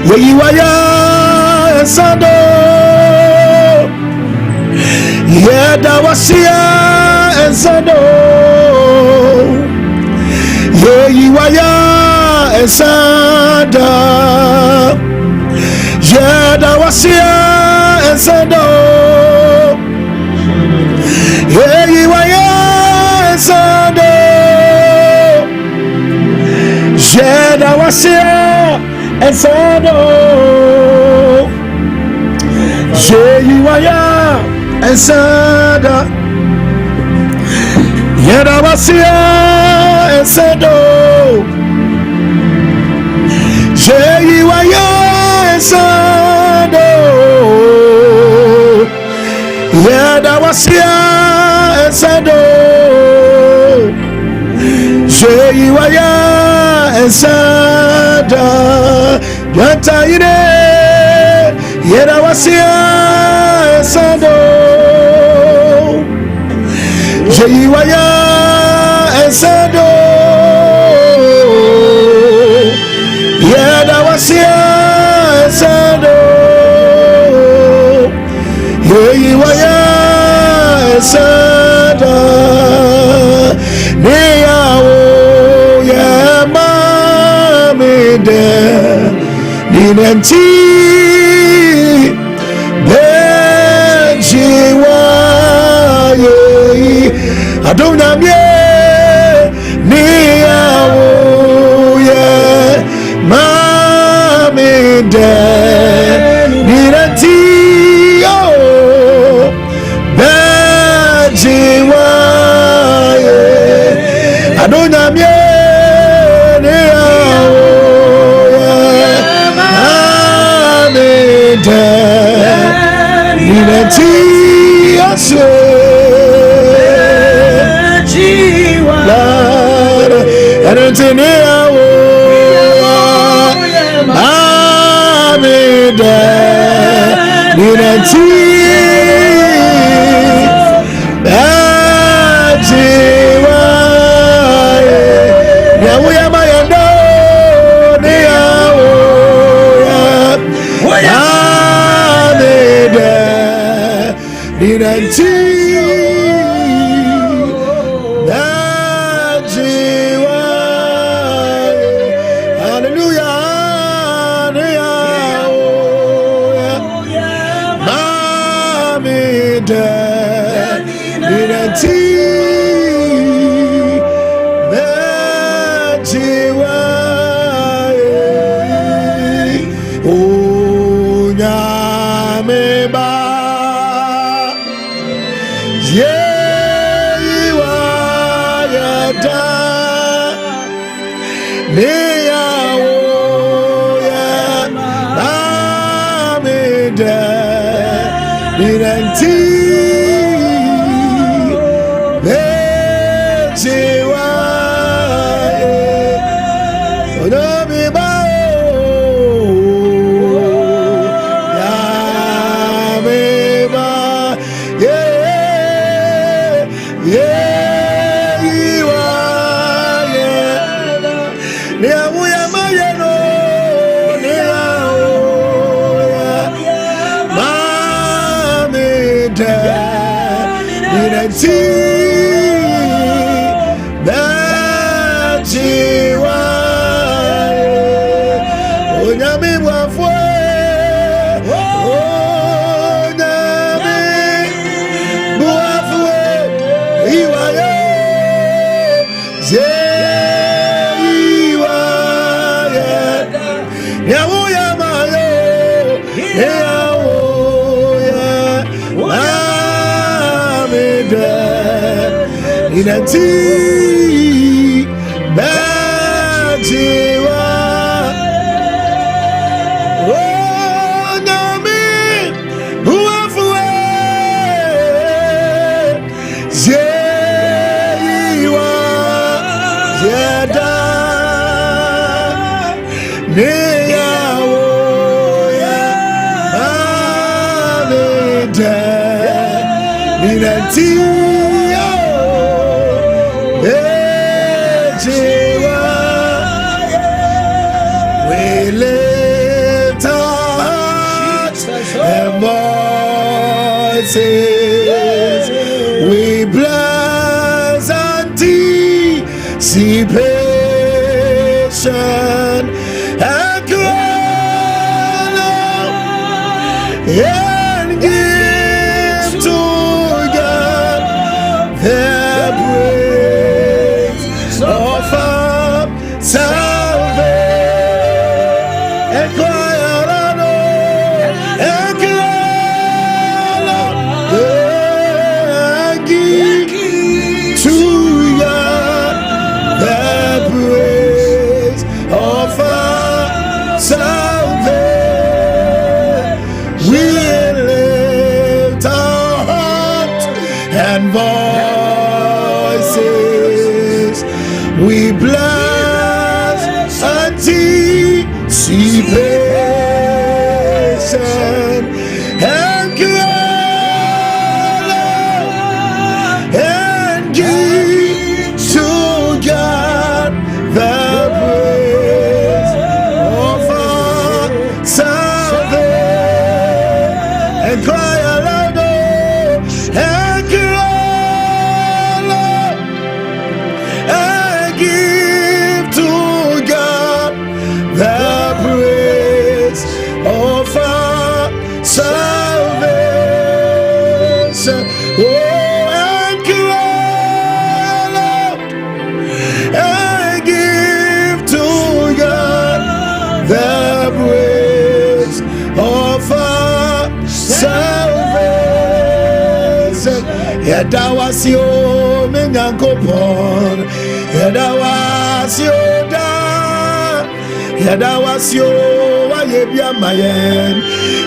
Yeyiwaya Sando Yedawasia Sando Yeyiwaya Sando Yedawasia Sando Yeyiwaya Sando Yedawasia Ensado Yeyiwaya Ensada Yedawasia Ensado Yeyiwaya Ensado Yedawasia Ensado Yeyiwaya Ensada Yanta ine Yedawasia Ensado Yeyiwaya Ensado Yedawasia Ensado Yeyiwaya Ensado Neyawo Ninanti Benjiwa Adonamye Niyawo Ye Mamide Ninanti Benjiwa Adonamye Ninanti aswe Jiwa Anantene awo Amida Ninanti Jiwa Yamuya mayando Niyawo Ninanti Najiwa Hallelujah Mamida Ninanti Najiwa Oh Nyameba Ninanti Benjiwa Odomiba Yameba Iwa Niyamuya mayeno Ninanti Najiwa Onyami wafwe Onyami wafwe Iwayo Iwayo Yamuya mayo Ninanti Najiwa Oh Nami Uafue Yeyiwa Yeda Neyawo Amida Ninanti praises. We bless anticipation and crown and give to God the praise of our salvation and choir and crown and give to God the praise of our salvation. We lift our hearts and voices. We bless anticipation and crown and give to God the praise of our salvation and cry aloud and crown and give to God the praise of our salvation. Oh, and crown and give to God the praise of our salvation. Yeda wasio menyankopon, yeda wasio da, yeda wasio wayebia mayen,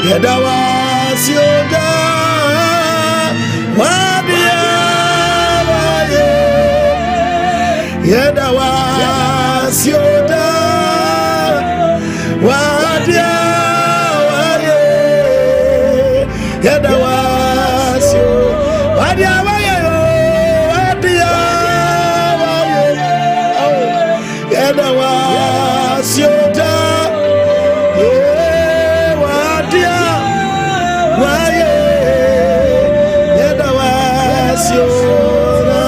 yeda wasio da, wadia waye, yeda wasio da, wadia waye, yeda wasio wadia waye, wadia waye, yeda wasio da, wadia waye, yeda wasio da,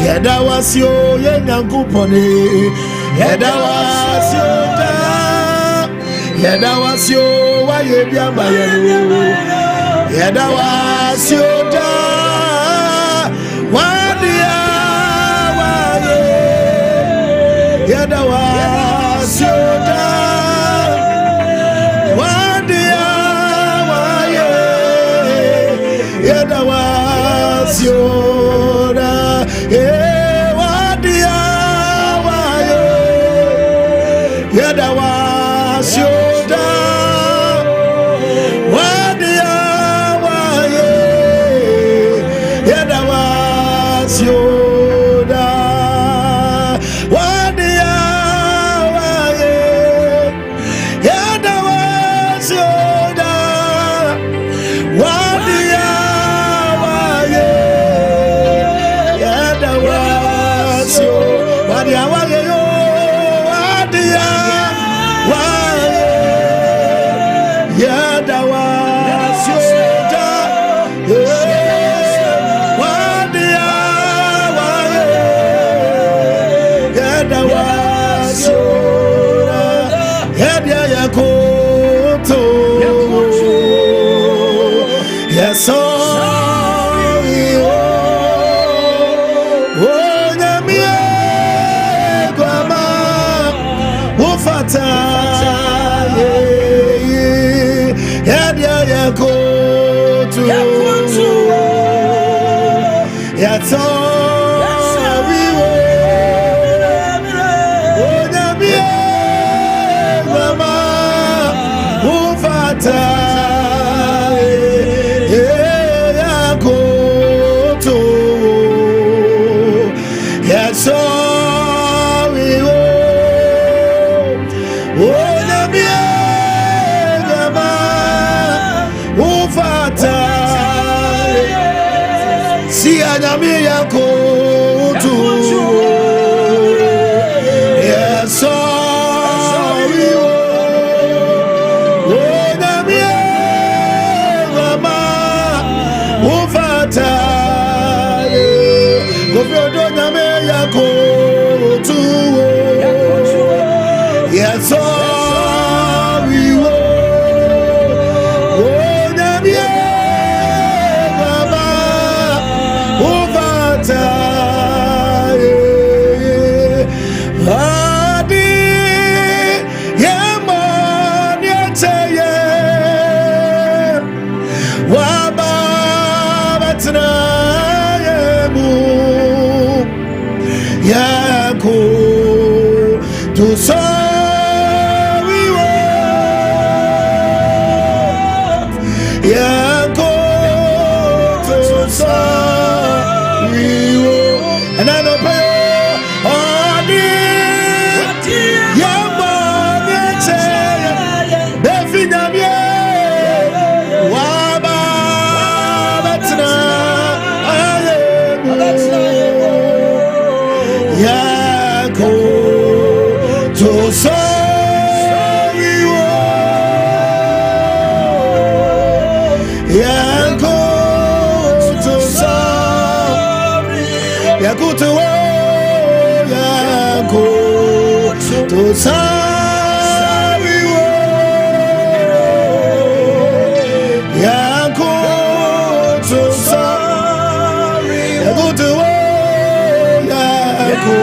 yeda wasio yenyankopone, yeda wasio da, yeda wasio wayebia mayelo, yeda wasio da, wadia waye, yeda wasio da, wadia waye, yeda wasio da, wadia waye, yeda wasio da, wadia waye, yeda wasio da, wadia waye, yeda wasio da, wadia waye, yeda wasio, wadia waye yo, wadia waye, yeda wasio da, wadia waye, yeda wasio da, yeda yakoto, yes sorry oh nyamie kwama ufata yeda yakoto yes sorry oh nyamie kwama ufata yakoto yes sorry oh nyamie kwama ufata si anyame yakoto yes sorry oh nyamie kwama Yes, sorry, oh, Baba, Ovata, Adi, Yaman, Yataye, Waba, Batna, Yako, to sorry, Yako, to sorry, and I know pay on it, Yamon, Befinamie, Waba, Batna, Yako, to sorry, Yako, to sorry, Yako, to Yako, to sorry, Yako, to sorry, Yako, to Yako,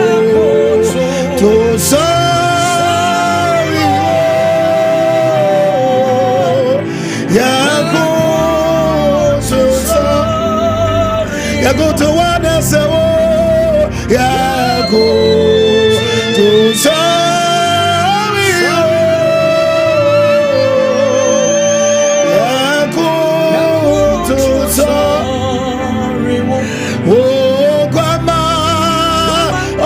to sorry, Yako, to sorry, Yako, to wanna say, Yako, to sorry, Yako, to sorry, oh, Grandma,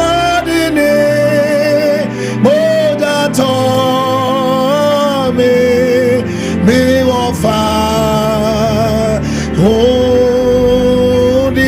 ordinary, Moda Tommy, me wafa, holding.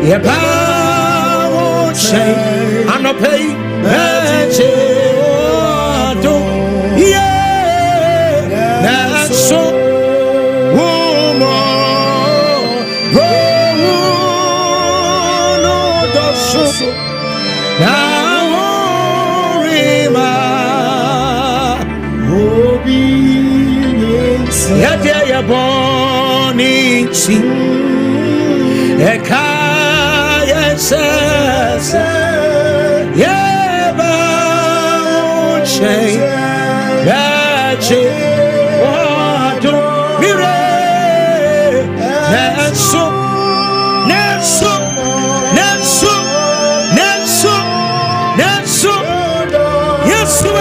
Yeba say I'm not pay that's so ya boni si ekaya ses ya ba che bachi wado mire neso neso neso neso neso yesu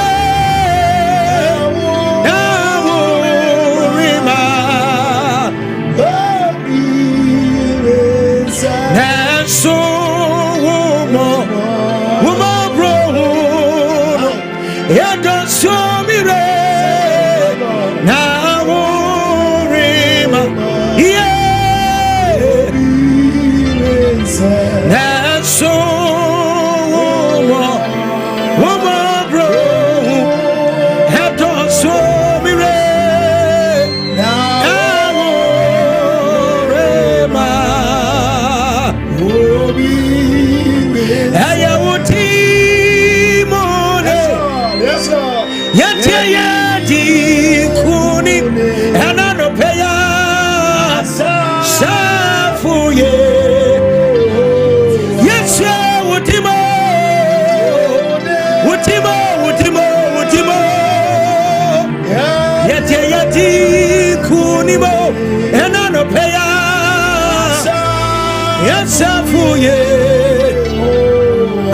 Sarfo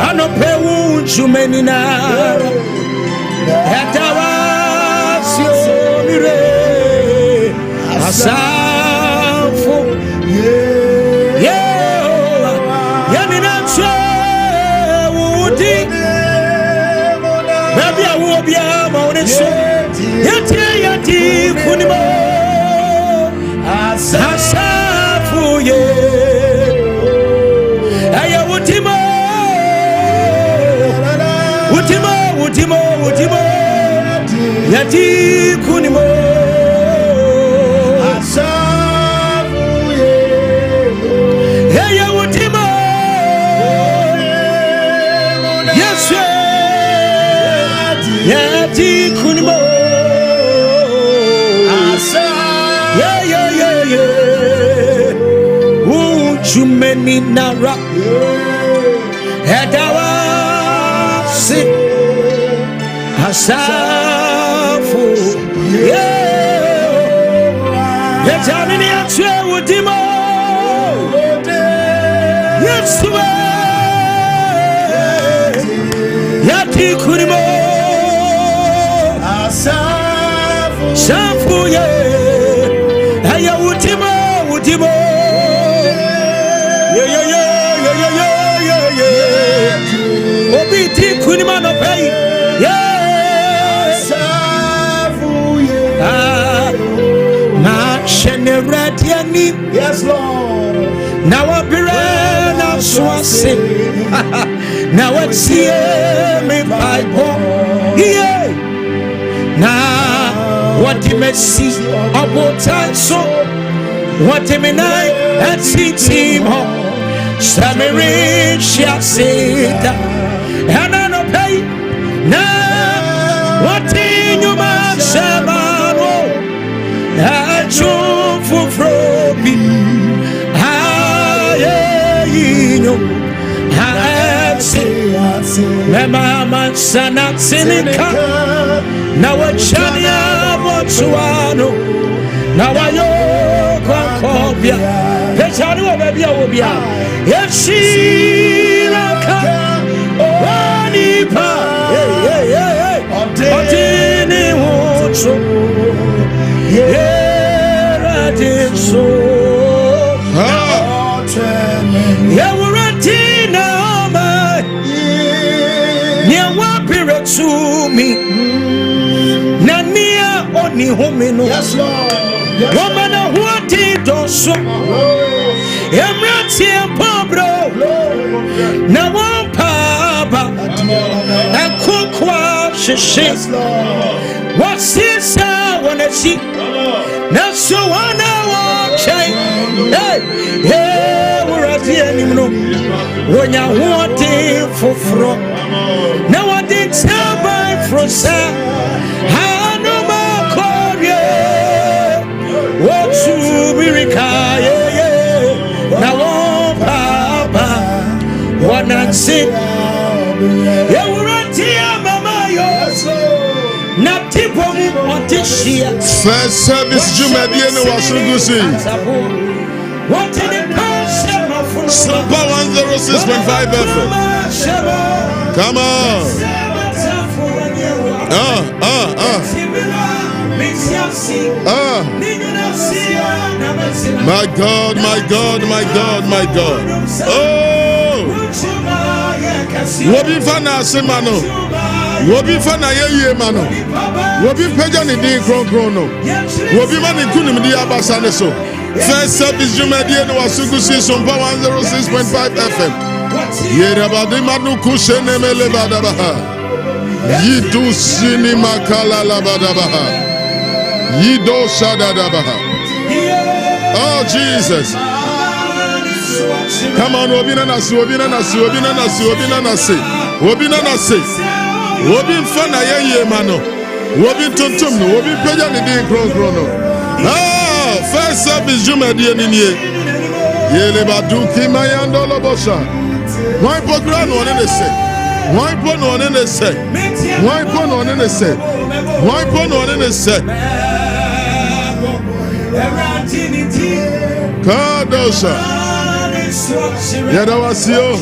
ano pewu jumenina etawa siomire Sarfo yanina chewudi baby awobia maoneso yati kunimo Sarfo Utimo yati kunimo Sarfo hey utimo yes yati kunimo ujumeni nara edawa si Sarfo Yetani atwe udimo Yesuwe Yati kunimo Sarfo Aya udimo Obiti kunima no pay yes, Lord. Now I'm now swasi. Now it's here me Bible. Yeah. Now what you may see about time so what you may night and see team home. Samiri shall say and I no pay. Now what in you man shamano. Mama sana sinika na wachania motuano na wayo kwa kobia pechani wabebia wobia yeshiraka wanipa otini ucho yeradiso yewuratina oma nyewapire to me nania oni homino yes Lord woman what it does so emrati pabro na one papa and cook she what's this I wanna see now so one hour chain hey we're at the end when you want it for from now I did tell by Frosa I know my career what to be retired now one papa one and say yeah we're at the mama yo not people want to share. First service Jumadi and Wasugusi. What in the person of SOMPA 106.5 FM. Come on. My God, my God, my God, my God. Oh. Wobi fana semano. Wobi fana ye mano. Wobi peja ni din kron no. Wobi mani kunim di abasa ne so. First service Jumadi no Wasugusi SOMPA 106.5 FM. Yerabadi manu kushene mele badabaha. Yidu sini makala labadabaha. Yido shadadabaha. Oh Jesus. Come on, Obina Nasi. Wobin fana ye mano. Wobin tuntum no. Wobin peja ni din kron. Ah, first service Jumadi niye. Yele baduki mayando lobosha. Why program one in the say? Why pon one in the say? Why pon one in the say? Why pon one in the say? Kadosha. Yadawasio.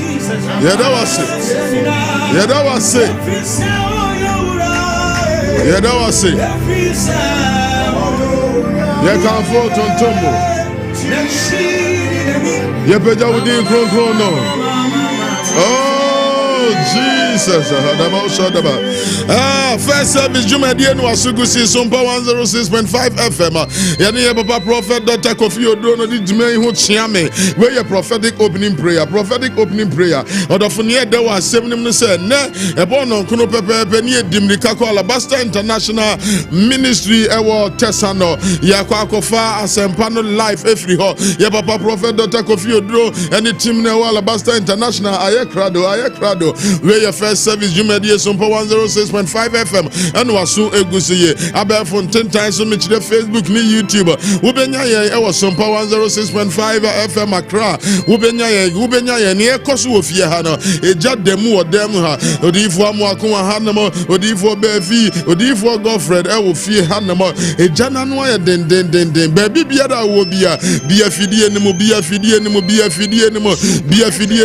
You can't vote on Tombo. You better with the crown no. Oh, Jesus. First service Jumadi and Wasugusi SOMPA 106.5 FM. Yani Papa Prophet Dr. KOFI ODURO di Jumei hu chiame. Where your prophetic opening prayer. Odofunie de wa semnim no say ne ebo no kono pepepe ne dimrika ko Alabaster International Ministry ewo Tesano. Yakwa akofa asempa no life every ho. Ye Papa Prophet Dr. KOFI ODURO any team ne Alabaster International ayekrado. Where your first service Jumadi SOMPA 106.5 FM and wasu egusiye about from 10 times on the Facebook ni YouTube ubenya ye e was SOMPA 106.5 FM Accra ubenya ye ni ekoso ofie ha no eja demu odem ha odifo amuako ha no mo odifo befi odifo Godfred e wo fie ha no mo eja na no ye den baby biara wo bia fidie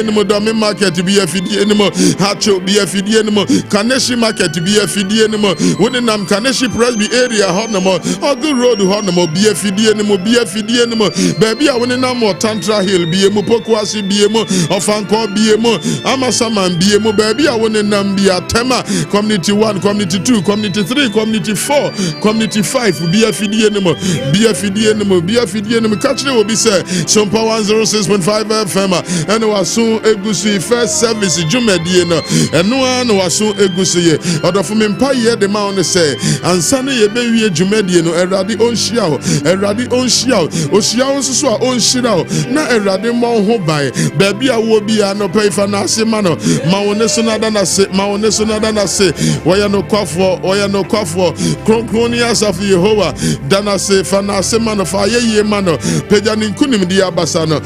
ni mo do me market bia fidie ni mo hacho bia fidie ni mo Kaneshi market bia fidie ni mo woni nam Kaneshi Presby area honomo Ogu road honomo bia fidie ni mo baby a woni nam Tantra Hill bia mo Pokuasi bia mo Ofanko bia mo Amasaman bia mo baby a woni nam bia Tema community 1 community 2 community 3 community 4 community 5 bia fidie ni mo catch will be say SOMPA 106.5 FM and waso egusi first service Jumadi no eno an waso egusi ye odofo mempa ye de ma on say ansa no ye be wie Jumadi no Erade onhia so a onhira na Erade mo ho ban baabi a wo bia no pay fa na ase ma no ma woni so na da na se woya no kwafo kronkronia of Yehovah dana se fa na ase ma no fa ye ma no peja ni nkunim di abasa no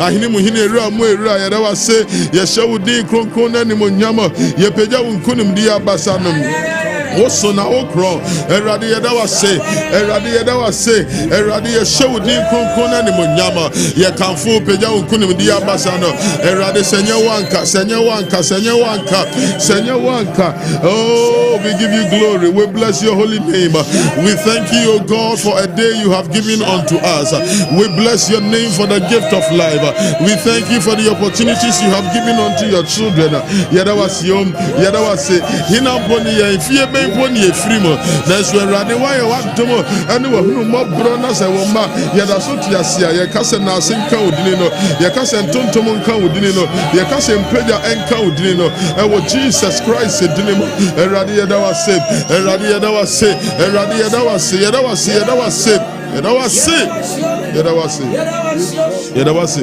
ahini mu hini era mu era ya da wa se ye hyewu din kronkron ni mo nyama ye peja nkunim di abasa no Oso na okro Erade yeda wa se Erade ye shewu din kronkron ni mo nyama ye kanfo peja nkunim di abasa no Erade senye wanka oh we give you glory, we bless your holy name, we thank you, O God, for a day you have given unto us. We bless your name for the gift of life. We thank you for the opportunities you have given unto your children. Yeda wa se hinamponi ya ifie be yɛn ni efiri mu na so Awurade wa yɛ wadom ɛne wahunu mmɔborɔ na sɛ wɔn ma yɛda so te ase a yɛka sɛ naase nka odini no yɛka sɛ ntontom nka odini no yɛka sɛ mpagya nka odini no ɛwɔ Jesus Christ dini mu Awurade yɛda wase Awurade yɛda wase Awurade yɛda wase yɛda wase yɛda wase yɛda wase yɛda wase yɛda wase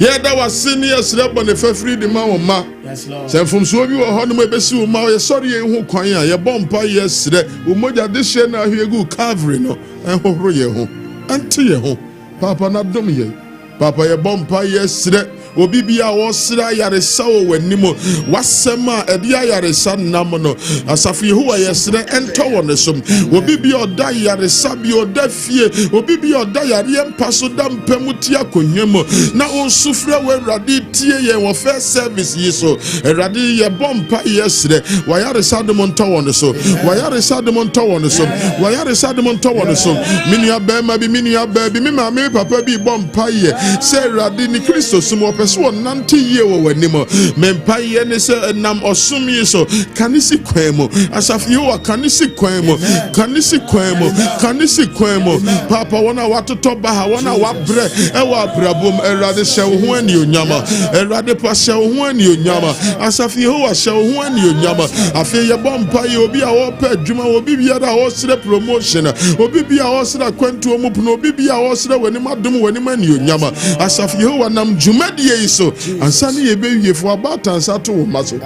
yɛda wase ne yɛsrɛ bɔ ne fafiri de ma wɔn ma sɛ mfomsoɔ bi wɔ hɔ no ɛbɛsi wo ma yɛsɔre yɛn ho kwan a yɛbɔ mpa yɛsrɛ wo mogya de hyɛ na ahwɛ gu Calvary no ɛhohoro yɛn ho ɛnte yɛn ho papa na dom yɛn papa yɛbɔ mpa yɛsrɛ obi bi a wɔsra yaresa wɔ w'anim wasɛm a ɛde ayaresa nam no asafo Yehowa yɛsrɛ ɛntɔ wɔ ne so obi bi a ɔda yaresa bi ɔda fie obi bi a ɔda yareɛ mpa so da mpa mu tie akonnwa mu na ɔnsufrɛ wɔ Awurade tie yɛn wɔ first service yi so Awurade yɛbɔ mpa yɛsrɛ wɔyaresa de mo ntɔ wɔ ne so wɔyaresa de mo ntɔ wɔ ne so wɔyaresa de mo ntɔ wɔ ne so me nua bɛrima bi me nua baa bi me maame papa bi bɔ mpa yɛ sɛ Awurade ne Kristo som so nante yie wɔ w'anim mempa yɛ ne sɛ nam ɔsom yi so kane si kwan mu asafo Yehowa kane si kwan mu kane si kwan mu kane si kwan mu papa wɔn a watotɔ baha wɔn a wabrɛ ɛwɔ abrabom Awurade hyɛ wo ho anuonyam Awurade pa hyɛ wo ho anuonyam asafo Yehowa hyɛ wo ho anuonyam afei yɛbɔ mpa yɛ obi a wɔpɛ adwuma obi biara a wɔsrɛ promotion obi bi a wɔsrɛ akwantuo mu pono obi bi a wɔsrɛ w'anim adom w'anim anuonyam asafo Yehowa nam dwumadie yi so ansane yɛbɛwie fo abatansa to wo ma so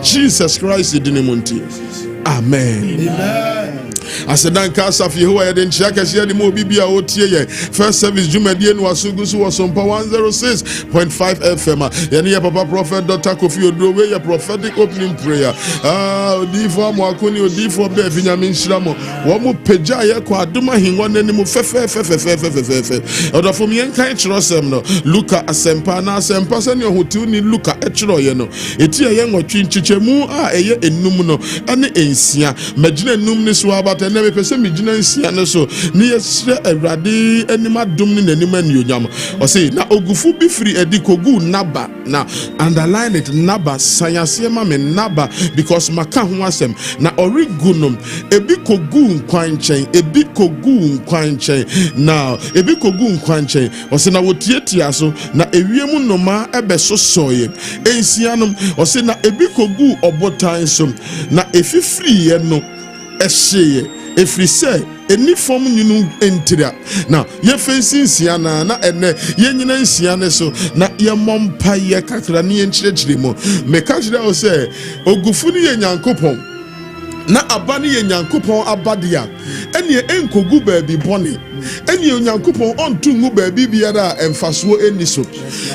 Jesus Christ dine mu nti amen asedanka asafo Yehowa yɛde nkyia kɛseɛ de ma obi bi a otie yɛn first service dwumadie no wasogu so wɔ SOMPA 106.5 FM yɛne yɛ papa prophet Dr. KOFI ODURO we yɛ prophetic opening prayer odifo amoako ne odifo bɛ fi nyame nhyira mo wɔn mo pagya yɛ kɔ adom ahengua n'anim fɛfɛɛfɛfɛfɛfɛfɛ ɔdɔfo mi yɛnkan kyerɛsɛm no Luka asɛmpa na asɛmpa sɛ ne ɔhotiw ni Luka ɛkyerɛɔyɛ no ɛti a yɛ nwɔtwe nkyekyɛmu a ɛyɛ enum no ɛne ensia magyina enum ne so abata na mepɛ sɛ megyina nsia ne so ne yɛsrɛ Awurade anim adom ne n'anim anuonyam ɔse na ogufu bi firi adi kogu naba na underline it naba sanyaseɛ ma me naba because maka ho asɛm na ɔregu nom ebi kogu nkwan nkyɛn ebi kogu nkwan nkyɛn na ebi kogu nkwan nkyɛn ɔse na wɔtiatia so na ewiem nnoma ɛbɛsosɔɔyɛ ensia nom ɔse na ebi kogu ɔbotan so na efifiriɛ no ɛhyɛeɛ efiri sɛ eni fam nyinu entira na yɛfɛnsi nsia na ɛnɛ yɛnyina nsia ne so na yɛmmɔ mpa yɛ kakra ne yɛnkyerɛkyerɛ mu meka kyerɛ wo sɛ ogufu ne yɛ Nyankopɔn na aba ne yɛ Nyankopɔn abadeɛ ɛneɛ ɛnkogu baabi bɔne ɛneɛ Onyankopɔn ɔnto ngu baabi biara a ɛmfasoɔ ɛni so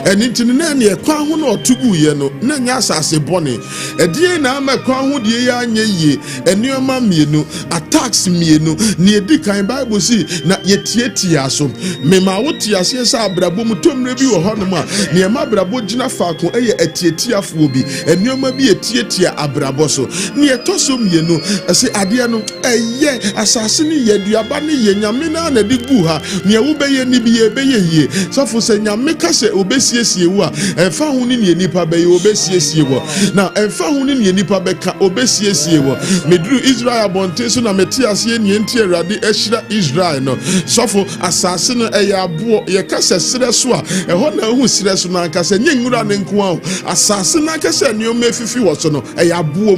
ɛne nti no na ɛneɛ kwan ho na ɔto guyɛ no na nyɛ asase bɔne ɛdeɛ na ama kwan ho deɛ yɛ anyɛ yie ɛnneɛma mmienu attacks mmienu ne ɛdi kan Bible si na yɛtiatia so mema wo te aseɛ sɛ abrabɔ mu tɔmmerɛ bi wɔ hɔ nom a nneɛma abrabɔ gyina faako ɛyɛ atiatiafoɔ bi ɛnneɛma bi yɛtiatia abrabɔ so ne yɛtɔ so mmienu ɛsɛ adeɛ no ɛyɛ asase ne yɛ aduaba ne yɛ nyame na di gu ha nea wo bɛyɛ ni bi yɛbɛyɛ yie sɔfo sɛ nyame ka sɛ obɛsiesie wo a ɛmfa ho ne nea nipa bɛyɛ obɛsiesie wɔ na ɛmfa ho ne nea nipa bɛka obɛsiesie wɔ meduru Israel abɔnten so na mete aseɛ nea nti Awurade ahyira Israel no sɔfo asase no ɛyɛ aboɔ yɛka sɛ serɛ so a ɛhɔ na ɛhu serɛ so na anka sɛ nyɛ nwura ne nko a asase na anka sɛ nneɛma afifi wɔ so no ɛyɛ aboɔ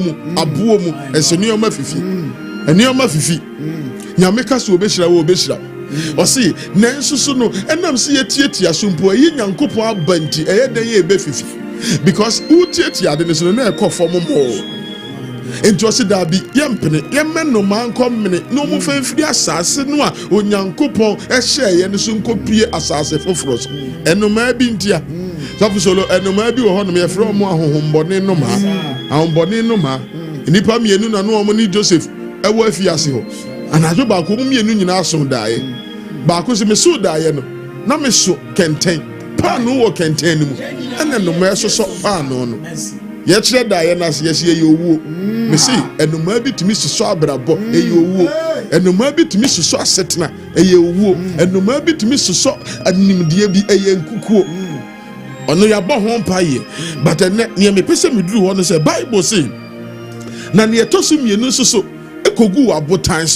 mu ɛsɛ nneɛma fifi nyame ka sɛ obɛhyira wo obɛhyira ɔse nanso so no ɛnam sɛ yɛtiatia so mpo ɛyɛ Nyankopɔn aba nti ɛyɛ dɛn yɛ ɛbɛfifi because wotiatia ade no so no na ɛkɔ fam mmɔɔ enti ɔse daabi yɛmpene yɛmmɛ nnomaa nkɔ mmene na ɔmo fɛmfiri asase no a Onyankopɔn ɛhyɛeɛ no so nkɔpie asase foforɔ so ɛnnomaa bi ntia sɔfo solo ɛnnomaa bi wɔ hɔ nom yɛfrɛ ɔmo ahohombɔne nnomaa nnipa mmienu na no ɔmo ne Joseph ɛwɔ afiase hɔ anadwo baako mu mmienu nyinaa so daeɛ baako sɛ meso daeɛ no na meso kɛntɛn paano wɔ kɛntɛn no mu ɛna nnomaa ɛsosɔ paano no yɛkyerɛ daeɛ no ase yɛsi ɛyɛ owuo mesi ɛnomaa bi tumi sosɔ abrabɔ ɛyɛ owuo ɛnomaa bi tumi sosɔ asetena ɛyɛ owuo ɛnomaa bi tumi sosɔ animdeɛ bi ɛyɛ nkukuo ɔno yɛabɔ ho mpaeɛ but ɛnɛ nea mepɛ sɛ meduru hɔ no sɛ Bible say na ne etosu mienu so ekogu abotan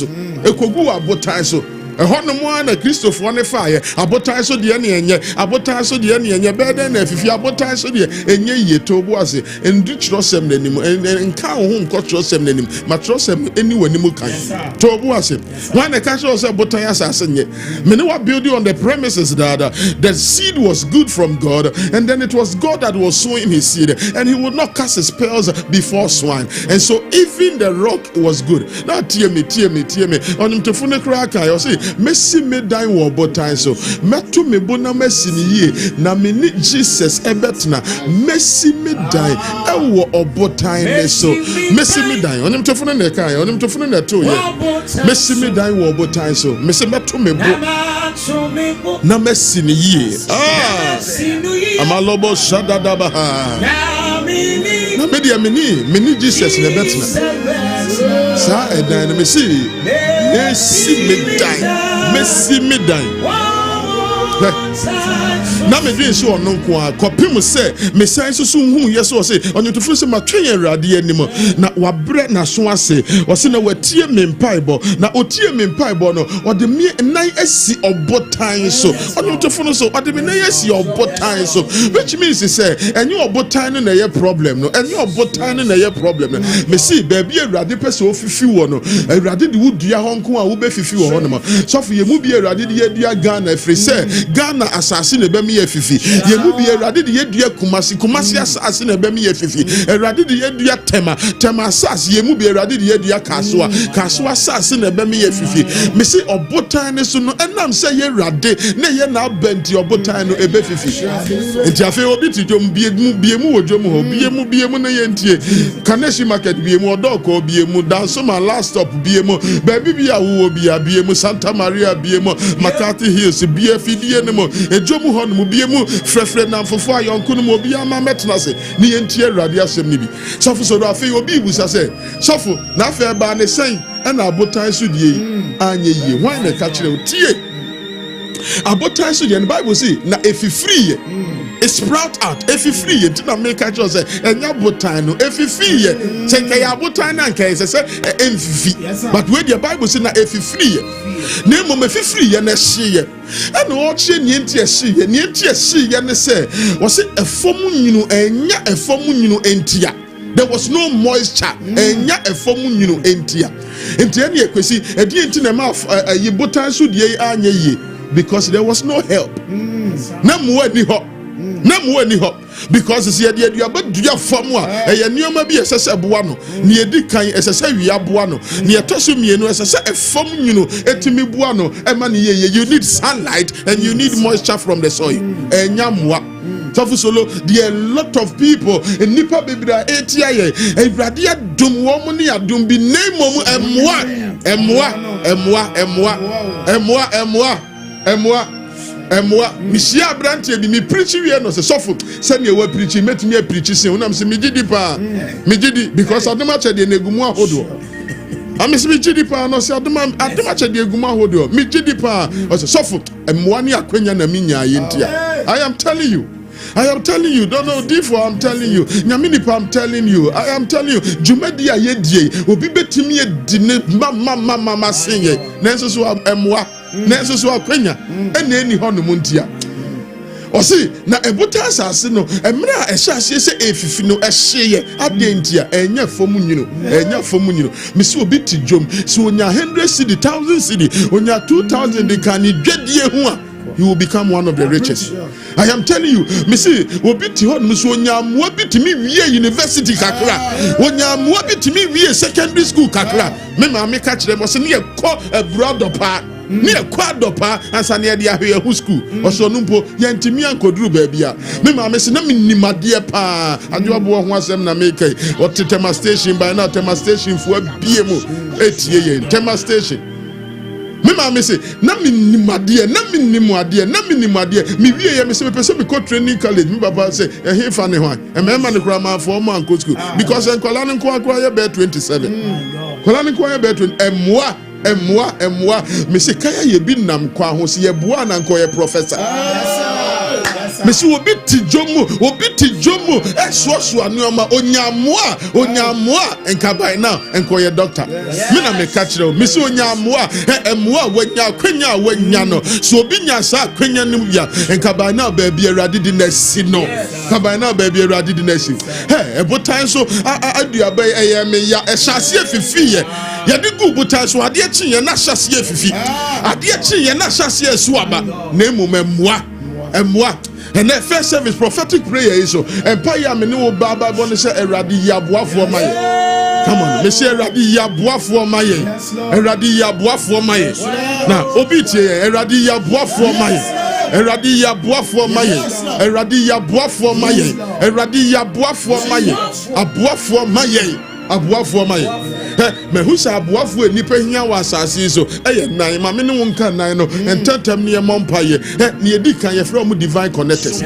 so Honomo na Christopher ne fire abotan so de ne enye beden na fifi abotan so de enye yeto boase endu trosem nanim enka ho nko trosem nanim ma trosem eni wanim kan to boase when the cash was abotan asase nye me ne wa building on the premises that the seed was good from God, and then it was God that was sowing his seed, and he would not cast his spells before swine, and so even the rock was good. Now tear me on him to fune kraka you see Messi me dan wo botan so meto me bona messi ni ye na me ni Jesus ebetna Messi me dan e wo obotan ne so Messi me dan onim to fune ne kai onim to fune ne to ye Messi me dan wo botan so Messi meto me bo na messi ni ye amalobo shadadaba na media mini Jesus ne betna sa edan na Messi me die. Na me dwen so ono nko a kopim se me san so hu yeso se onyo to furu se matwen awrade anim na wabre na so ase wose na watie me mpaibo na otie me mpaibo no ode me nan asi obotan so onyo to furu so ode me nan asi obotan so, which means say enye obotan no na ye problem no enye obotan no na ye problem no me see baby awrade pese ofifi wo no awrade de wudua ho nko a wo be fifi wo ho no so for ye mu bi awrade de ye dua Ghana free say Ghana asase na be me ye fifi ye mu bi awrade de ye dua kumasi asase na be me ye fifi awrade de ye dua tema asase ye mu bi awrade de ye dua kasoa asase na be me ye fifi me say obotan ne so no enam say ye awrade na ye na benti obotan no ebe fifi enti afi obi ti dwom biemu wodwom ho biemu na ye ntie Kaneshi market biemu odoko biemu Dansoma last stop biemu baby bia wo biemu Santa Maria biemu Makati Hills BFD nemo ejom ho no biemu frefre na mfofo ayonko no obi ama metna se ni ye ntie awrade asem ni bi sofo so do afi obi busa se sofo na afi ba ne sen na abotan so die anye yie wan na ka kire tie abotan so die the Bible say na efifiri it sprout out efifiri ye tina make ka kire say enya abotan no efifiri ye say ka ya abotan na nka say emfifi but where the Bible say na efifiri ye na mo efifiri ye na hye ye and watch ye nti ehye ye ne say was it efom nyinu enya efom nyinu entia. There was no moisture. Enya efom nyinu entia. Entia ne ekwesi edi enti na ma yibotan so die anya ye because there was no help. Na mo ani ho because it's the idea about dua fam a eye nioma bi esese boa no ne edi kan esese wia boa no ne etoso mienu esese efam nyinu etimi boa no ema ne ye you need sunlight and you need moisture from the soil. Enya moa Solo, there are a lot of people in Nipa Bibra Etia ye Ebradia dum womuni adum bi name momu emwa misia branche bi mi preach we no se sofo se ne we preach metimi preach se unam se migidi pa migidi because adoma che de negumu ahodo amisi migidi pa no se adoma che de negumu ahodo migidi pa o se sofo emwa ni akwanya na minya ye ntia. I am telling you, don't know therefore I'm telling you. Nyaminipa I'm telling you. I am telling you. Jumedi ayedie. Obi betimi edine mama sinye. Nenso so emwa. Nenso so akwenya. Ene ni ho no muntia. Osi na ebuta asase no emra ehye ahye se efifi no ehye adentia enya fomu nyino misi obi ti dwom so onya 100 cedi 1000 cedi onya 2000 de kan dwadie hu a you will become one of the richest. I am telling you, Missy, Obiti Hon Musonya Mwabitimi Wie University Kakra, Wonya Mwabitimi Wie Secondary School Kakra, Mema me catch them was near a brother part, near quadropa, and Sania Dia who school, or so Numpo, Yantimian Kodru Babia. Mema Messinami Nimadia Pa, and you are born once them na make or Tema Station by now, Tema Station for BMO 8 years, Tema Station. Mema me say na minimade mi wie me say me person be go training college me papa say he fa ne ho e me ma ne kra ma for man go school because enkola ne nko akra ye be 27 kola ne nko ye be 20 emwa me say kaya ye bi nam kwa ho se ye boa na nko ye professor Messi will be Tijomu, Eswasu Anoma, Onyamua, and Kabai now, and call your doctor. Mina me catch you, Miss Onyamua, and Mua, when ya Quenya, when Yano, so Binya Sa, Quenya Nuya, and Kabai now, baby, a radidiness, no. Kabai now, baby, a radidiness. Hey, but time so I do a bay a chassis fifi. Ya di good but so I dear chin and not chassis fifi. I dear chin and not chassis swaba. Name moi. And that first service prophetic prayer is so. And Paya Menu Baba Bonisa Eradi Yabwa for my. Come on, Monsieur Eradi Yabwa for my. Eradi Yabwa for my. Now, Obiti Eradi Yabwa for my. Eradi Yabwa for my. Eradi Yabwa for my. Eradi Yabwa for my. Abwa for my. Abwa for my. Me who say abwa for nipa hia was asase so nine ma me ne wonka nine no ententem ne mompaye ne edi kan ye from divine connectors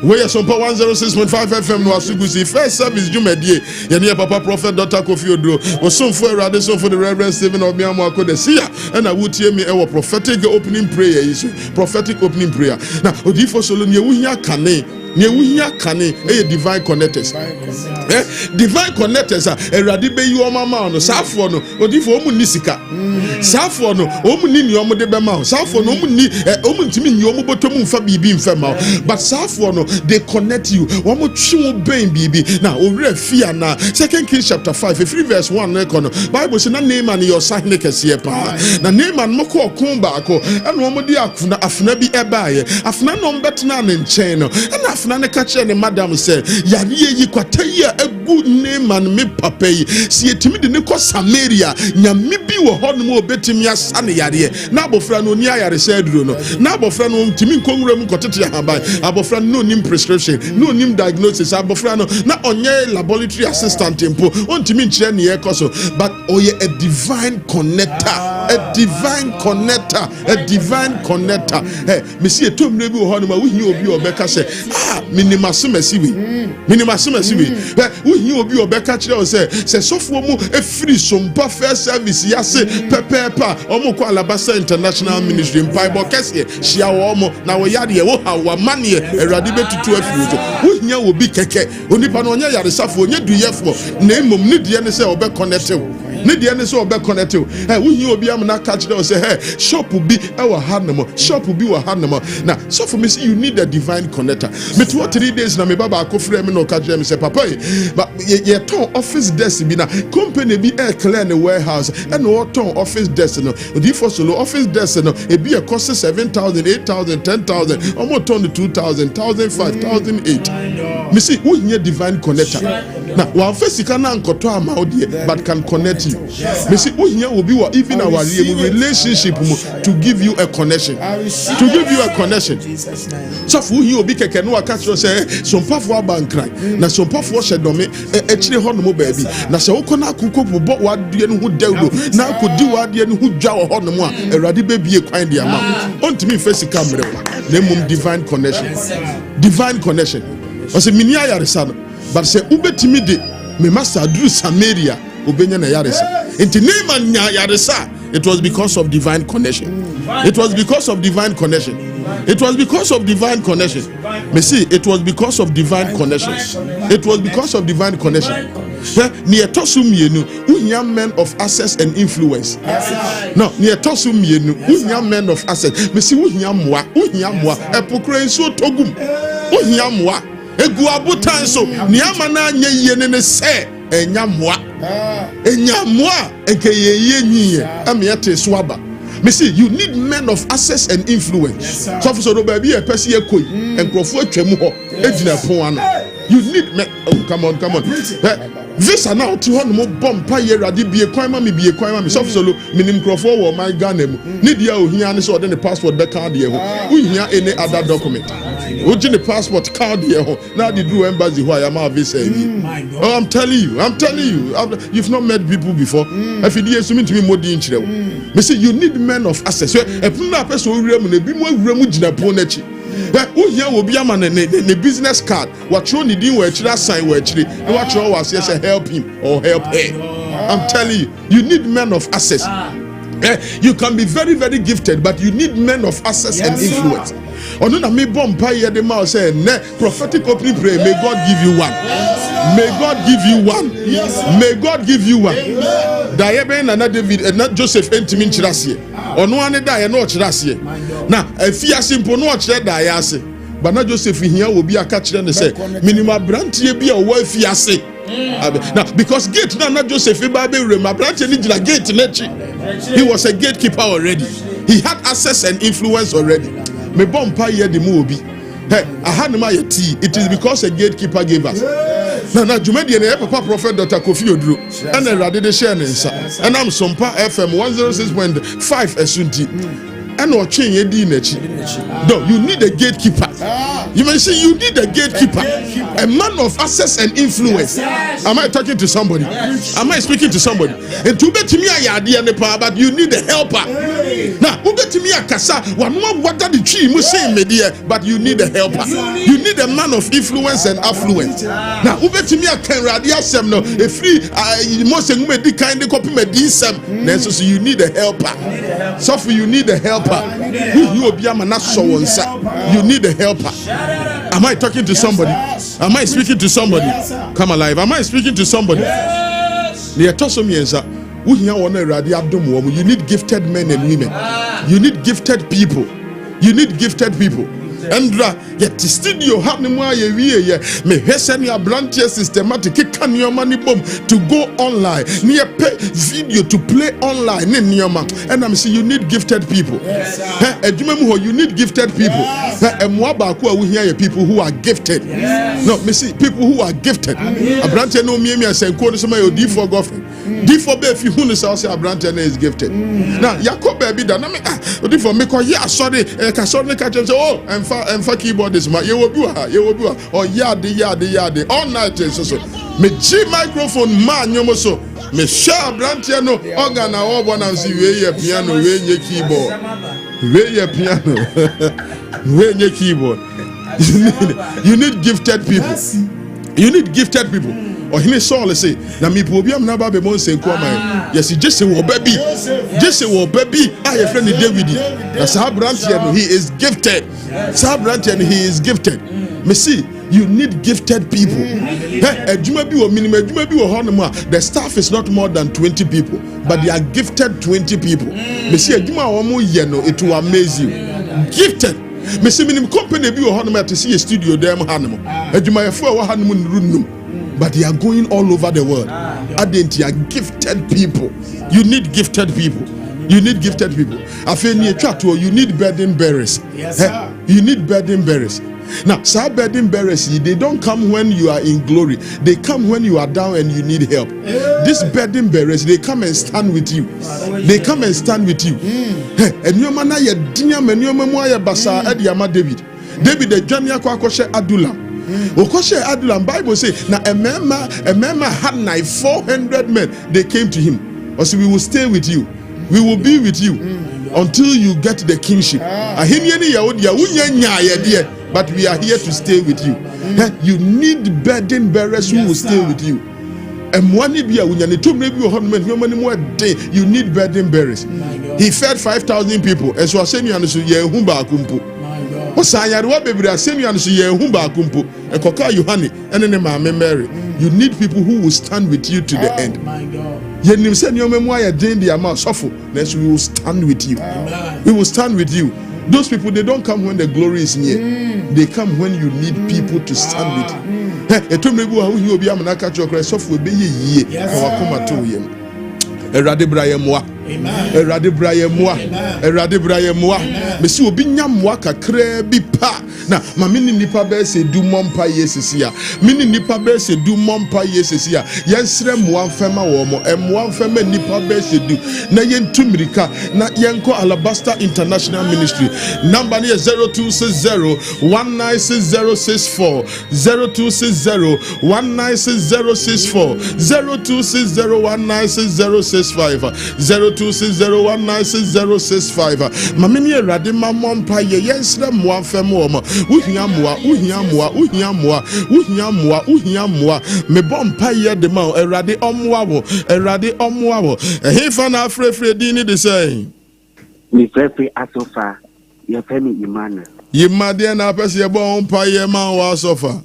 we are SOMPA 106.5 FM no asugusi first service jumedie ye ne papa prophet Dr. KOFI ODURO osomfo erade so for the Reverend Stephen Obiamo Akodesia and I would hear me our prophetic opening prayer is prophetic opening prayer now odifo solo ne wuhia kane divine connectors. Divine connectors are eradi be you mama no Sarfo no odifo omu nisika Sarfo no omu ni omu de bema Sarfo no omu ni omu ntimi ni omu botomu mfa bibi mfa ma but Sarfo no they connect you omu twi ben bibi na owre fia na 2 Kings chapter 5 verse 1 na kono Bible say na Naaman your sign kese pa na Naaman moko okun ba ko eno omu di afuna bi ebaye afuna no mbetena ne nchen no na afuna ne ka kire ne madam say yare yi kwata yi egu Naaman me papa yi si etimi de ne ko Samaria nyame bi wo ho no obetimi asane yare na abofra no ni ayare say aduro no na abofra no ntimi nkonwura mu kotete haban abofra no nim prescription no nim diagnosis abofra no na onye laboratory assistant impo ontimi nkire ne yekoso but oye a divine connector hey me see etomre bi wo ho no ma wo hi obi obeka say minimasumesi we we obi obeka kire o say sofo mu efiri SOMPA first service yase pepepa omo ko Alabasa International Ministry Bible kese hia wo mo na wo yade wo hawa mane erade betutu afiri so wo hia obi keke onipa no onya yare safo onye duyefo na emom ne de ne say obe connect ne de ne say obe connect wo hia obi am na ka kire o say shop bi e wo hanemo na so for me see you need a divine connector me 3 days na me baba akofre me no ka kire me say papa but ye ton office desk bi na company bi air clear the warehouse and no ton office desk no the for solo office desk no e bi e cost 7,000 8,000 10,000 almost turn to 2,000 1,500 1,800 me see who here divine connector now one face can ankoto amount but can connect you me see who here will be even our relationship to give you a connection so who here will be keke no aka say SOMPA for bankran na SOMPA for shedome e chire ho no baby na se wokona akoko bo wadue no hu dawlo na akodi wadue no hu dwa ho no mo a erade bebie kwan dia ma ontimi face camera na mum divine connection o se mini ayaresa no but se ubetimi de me master duru Samaria obenya na yaresa enti Naaman nya yaresa it was because of divine connection me see it was because of divine connection near Tosumienu, unya men of access and influence. No, near Tosumienu, unya men of access. Messi unya mwa, epokren so togum. Unya mwa, eguabu tanso, niamana nye yene se, enyamwa, enke ye amiate swaba. Me see, you need men of access and influence. So for so baby, a person koi and crofo twemu ejina pon ano. You need men. Oh, come on. Visa now to one more bomb pay radi be a crime me so solo minim crofo or my Ghana. Need you here so then the passport the card here. We here any other document. Would the passport card here? Now the do embassy why am I visa? Oh, I'm telling you, you've not met people before. If you assuming to be more dangerous. Me say you need men of access. A person will be more remuneration upon it. Who here will be a man the business card? What you need in which that sign where actually what you was yes help him or help her. I'm telling you need men of access. You can be very, very gifted, but you need men of access and influence. Ono na me bompa ye de ma say ne prophetic opening prayer. May God give you one. May God give you one. May God give you one. Daye na David na Joseph entimi nchirasie. Ono ane daye na ochirasie. Na afia simple no ochire daye ase. But na Joseph hia obi aka kire ne say minimum brantie bi a wo afia ase. Now because gate na Joseph ba be rema brantie ni gina gate nechi. He was a gatekeeper already. He had access and influence already. Me bompa ye de mu obi. Hey, ahanema ye tea. It is because a gatekeeper gave us. Now, Jumedi and Papa Prophet Dr. KOFI ODURO and then Radide Shenensa. And I'm SOMPA FM 106.5 Esunti. And or change your dinechi. No, you need a gatekeeper. You may say you need a gatekeeper, a man of access and influence. Am I talking to somebody? Am I speaking to somebody? And to bet me I the power, but you need a helper. Now, who bet me a kasa? One more water the tree must say media, but you need a helper. You need a man of influence and affluence. Now, who bet me a can radia sem no a free most me kind of copy me disem. So you need a helper. So for you need a helper. You will be a man so one you need a helper. Am I talking to somebody? Am I speaking to somebody? Come alive. Am I speaking to somebody? You need gifted men and women. You need gifted people. You need gifted people. Andra yet studio happening why ye me heseni a branch systematic can your money bomb to go online near pay video to play online in your man. And I'm saying you need gifted people. You need gifted people. And we hear people who are gifted. No, me see people who are gifted. A branch no me and say code somebody D4 girlfriend. D4 be if you who say a branch is gifted. Now Jacob baby that D4 me call yeah sorry catch say oh and for keyboard is my you will be or yard all night so me G microphone man you so me share branch no organ or one and see where piano where your keyboard where your piano where your keyboard you need gifted people. You need gifted people. Or he Saul say, na me problem na ba be mon sen ko man. Yes, just say wo baby. Just say wo baby. I friend David. That's how Brantian he is gifted. How Brantian he is gifted. Me see, you need gifted people. The staff is not more than 20 people, but they are gifted 20 people. Me see, it will amaze you. Gifted. Me see, minim company be to see a studio there, but they are going all over the world. They are gifted people. You need gifted people. You need gifted people. I feel near chat you need burden bearers. Yes, sir. You need burden bearers. Now, some burden bearers, they don't come when you are in glory. They come when you are down and you need help. These burden bearers, they come and stand with you. They come and stand with you. And your man, you basa David. David, the Jania Kwakoshe Adulam. Okoshe Adulam, Bible say, now a man had 400 men. They came to him. Or so we will stay with you. We will be with you until you get the kingship. But we are here to stay with you. You need burden bearers who will stay with you. And you need burden bearers. He fed 5,000 people. And so I said, you need people who will stand with you to the end. We will stand with you. We will stand with you. Those people, they don't come when the glory is near. They come when you need people to stand with you. Erade braye moa mesi obi nyamwa kakra bi pa na ma mini nipa be se du mompa yesesia mini nipa be se du mompa yesesia yensre moa mfema wo mo moa mfema nipa be se du na yentumirika na yenko Alabaster International Ministry number ni 0260196064 0260196064 0260196065 0260196065 mamini erade mamompa ye yensre moa fem wo mo uhia moa me bompa ye de ma erade omwa wo ehefa na afrefre di ni de say me frefre asofa ye femi Emmanuel Yimade na apese ye bon pa ye man wa sofa.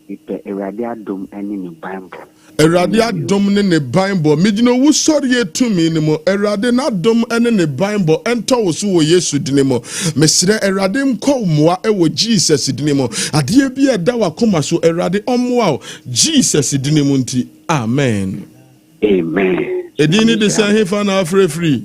Ipe Erade adom ene ne Bible. Erade adom ne Bible. Midino wo sori etumi ni mo. Erade na adom ene ne Bible ento wo so wo Yesu dini mo. Mesre Erade mko mwa ewo Jesus dini mo. Adie bi eda wa koma so Erade omwa Jesus dini mo nti. Amen. Amen. Edini de san hefa na free.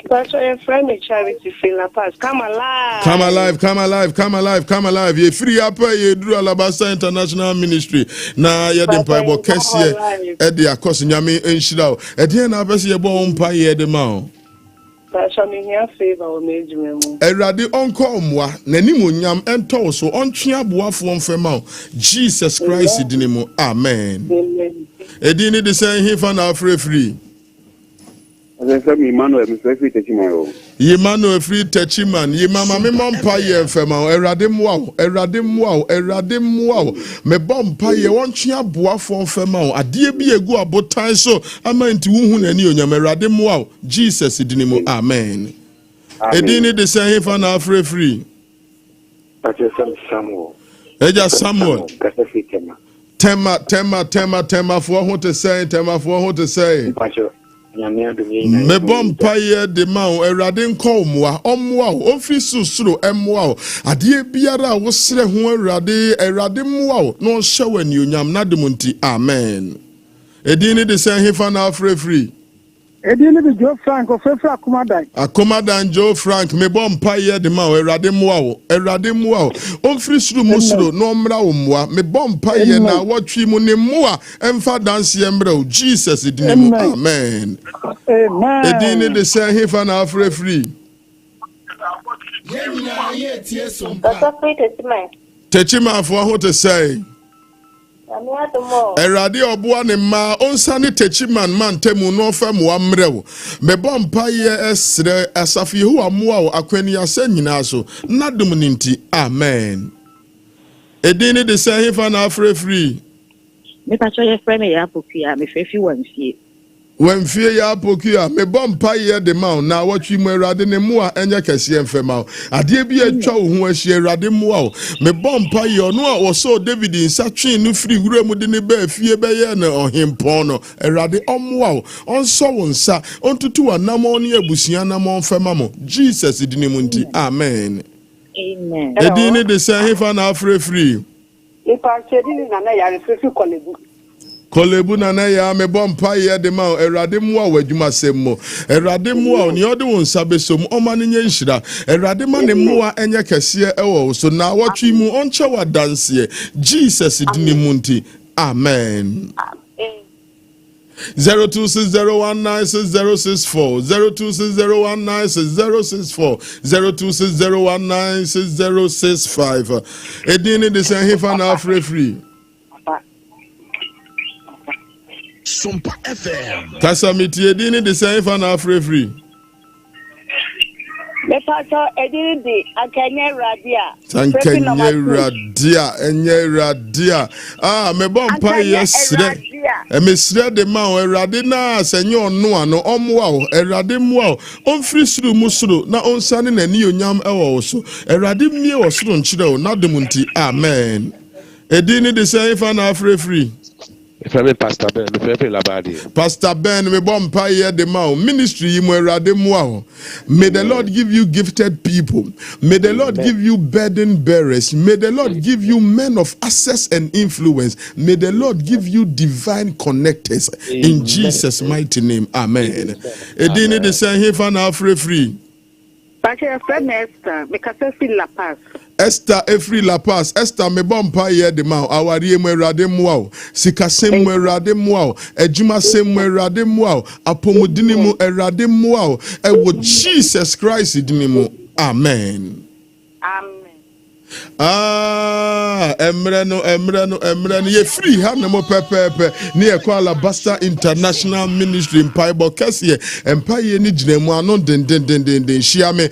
Pastor, your friend is Charity Fila Pass. Come alive. Come alive, come alive, come alive, come alive. Ye free up ye do Alabasta International Ministry. Na ye dem pa bo kese e de akos nyame enhira o. E de na pese ye bo mpa ye de ma o. Pastor, me here favor o mejime mu. Erade onko omwa nanim onyam ento so ontwe aboafo mfema o. Jesus Christ dinimo. Amen. Amen. E di ni de say hefa na free. Emmanuel free Techiman. Emmanuel free Techiman. Ye mama me mompa ye mfema. Erade mwa. Erade mwa. Erade mwa. Me bompa ye wontwe aboafo mfema. Ade bi egu abotan so ama nti wuhu nani onyam erade mwa. Jesus dinimo. Amen. Edini de say hefa na free. Samuel. Eja Samuel. Tema for who to say. Tema for who to say. Me bompa ye de ma o Erade nko omwa o ofi susuro emwa o ade biara wo sere ho Erade mwa o no hye wani onyam na de munti. Amen. Edini de say hefa na free. Edini bi Joe Frank o frefra Akomadan Joe Frank me bompa ye de ma o Erade mwa o ofri suru musuro no mra o mwa me bompa ye na wotwi mu ne mwa emfa dance ye mra o Jesus edini mu. Amen. Amen. Edini de say hefa na free. Techima for who to say. Erade oboa ne ma onsane Techiman man temu no fam wa mrewo me bompa ye esre asafi hu amoa o akwani asa nyina so nadum ninti. Amen. Edini de say hefa na free. Me pa cho ye frame ya pokua me fefi wanfie. Wemfie ya pokua me bompa ye de ma na watwi mu Erade ne mu a enye kese enfema ade bi atwa wo ho ahie Erade mu a me bompa ye ono a wo so David insatwe no firi wura mu de ne ba fie be ye na ohempon no Erade omo a onso wo nsa ontutu anamo ne abusua na mo mfema mo Jesus di ne mu nti. Amen. Amen. Edini de say hefa na free. Ipa chedi na ya free Kolebu na ya me bompa ye de ma Erade mu a wadwuma semmo Erade mu a ni ode won sabesom omane nye nhira Erade ma ne mu a enye kese ewo so na watwi mu onche wadanse Jesus dini munti. Amen. 0260196064 0260196064 0260196065 edini de say hefa na free. SOMPA FM. Kasamiti edini de say hefa na free. Me Pastor edini de akanye radia. Enye radia. Me bompa yesre. Me sre de ma o Erade na senye onu ano omwa o Erade mu o onfiri suru musuru na onsane na ni onyam ewo so Erade mie wo suru nchire o na demunti. Amen. Edini de say hefa na free. Pastor Ben, Pastor Ben, me bompa ye de ma ministry mo Erade mu a. May the Lord give you gifted people. May the Lord give you burden bearers. May the Lord give you men of access and influence. May the Lord give you divine connectors. In Jesus' mighty name. Amen. Edini de say hefa na free. Pastor, your friend Esther, me kase La Paz. Esther Efri La Paz. Esther me bompa ye de ma awari mo Erade mu a. Sikasem mo Erade mu a. Ejuma sem mo Erade mu a. Apomodini mo Erade mu a. Ewo Jesus Christ dini mo. Amen. Amen. Emre no ye free ha no mo pepepe ne ye kwa Alabasta International Ministry mpaibo kese empaye ni ginemu ano den shiame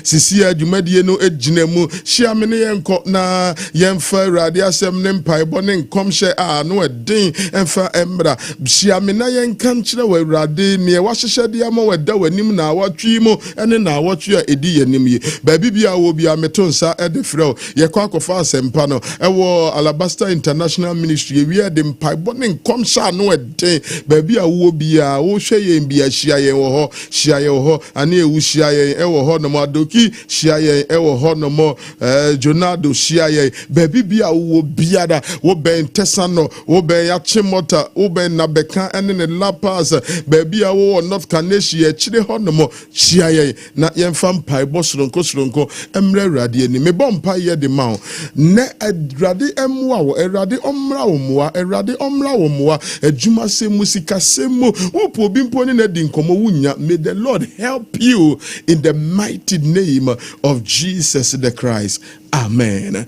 sisi adwumadie no ginemu shiame ne yenko na yemfa Awurade asem ne mpaibo ne nkomhye no eden emfa emra shiame na yenka nkyere wa Awurade ne wahyehye de ama wada wanim na awatwi mu ene na awatwi a edi yanim yi baabi bia wo bia metonsa ede frɛ ye kwa kofa asempa no ewo Alabasta International Ministry wi de mpaibo ne nkomhye no eden baabi a wo bia wo hwe yen bia hia yen wo ho hia yen wo ho ane ewu hia yen ewo ho no adoki hia yen ewo ho no Jonado hia yen baabi bia wo bia da wo ben tesano wo ben ya chimota wo ben nabeka ene ne lapas baabi a wo North Canada chire ho no hia yen na yemfa mpaibo soronko emre Awurade ni me bompa ye de ma ne Awurade emwa wo Awurade omra wo moa Awurade omra wo moa adwuma se musika semo wo po bi mpo ne na di nkomo wunya. May the Lord help you in the mighty name of Jesus the Christ. Amen.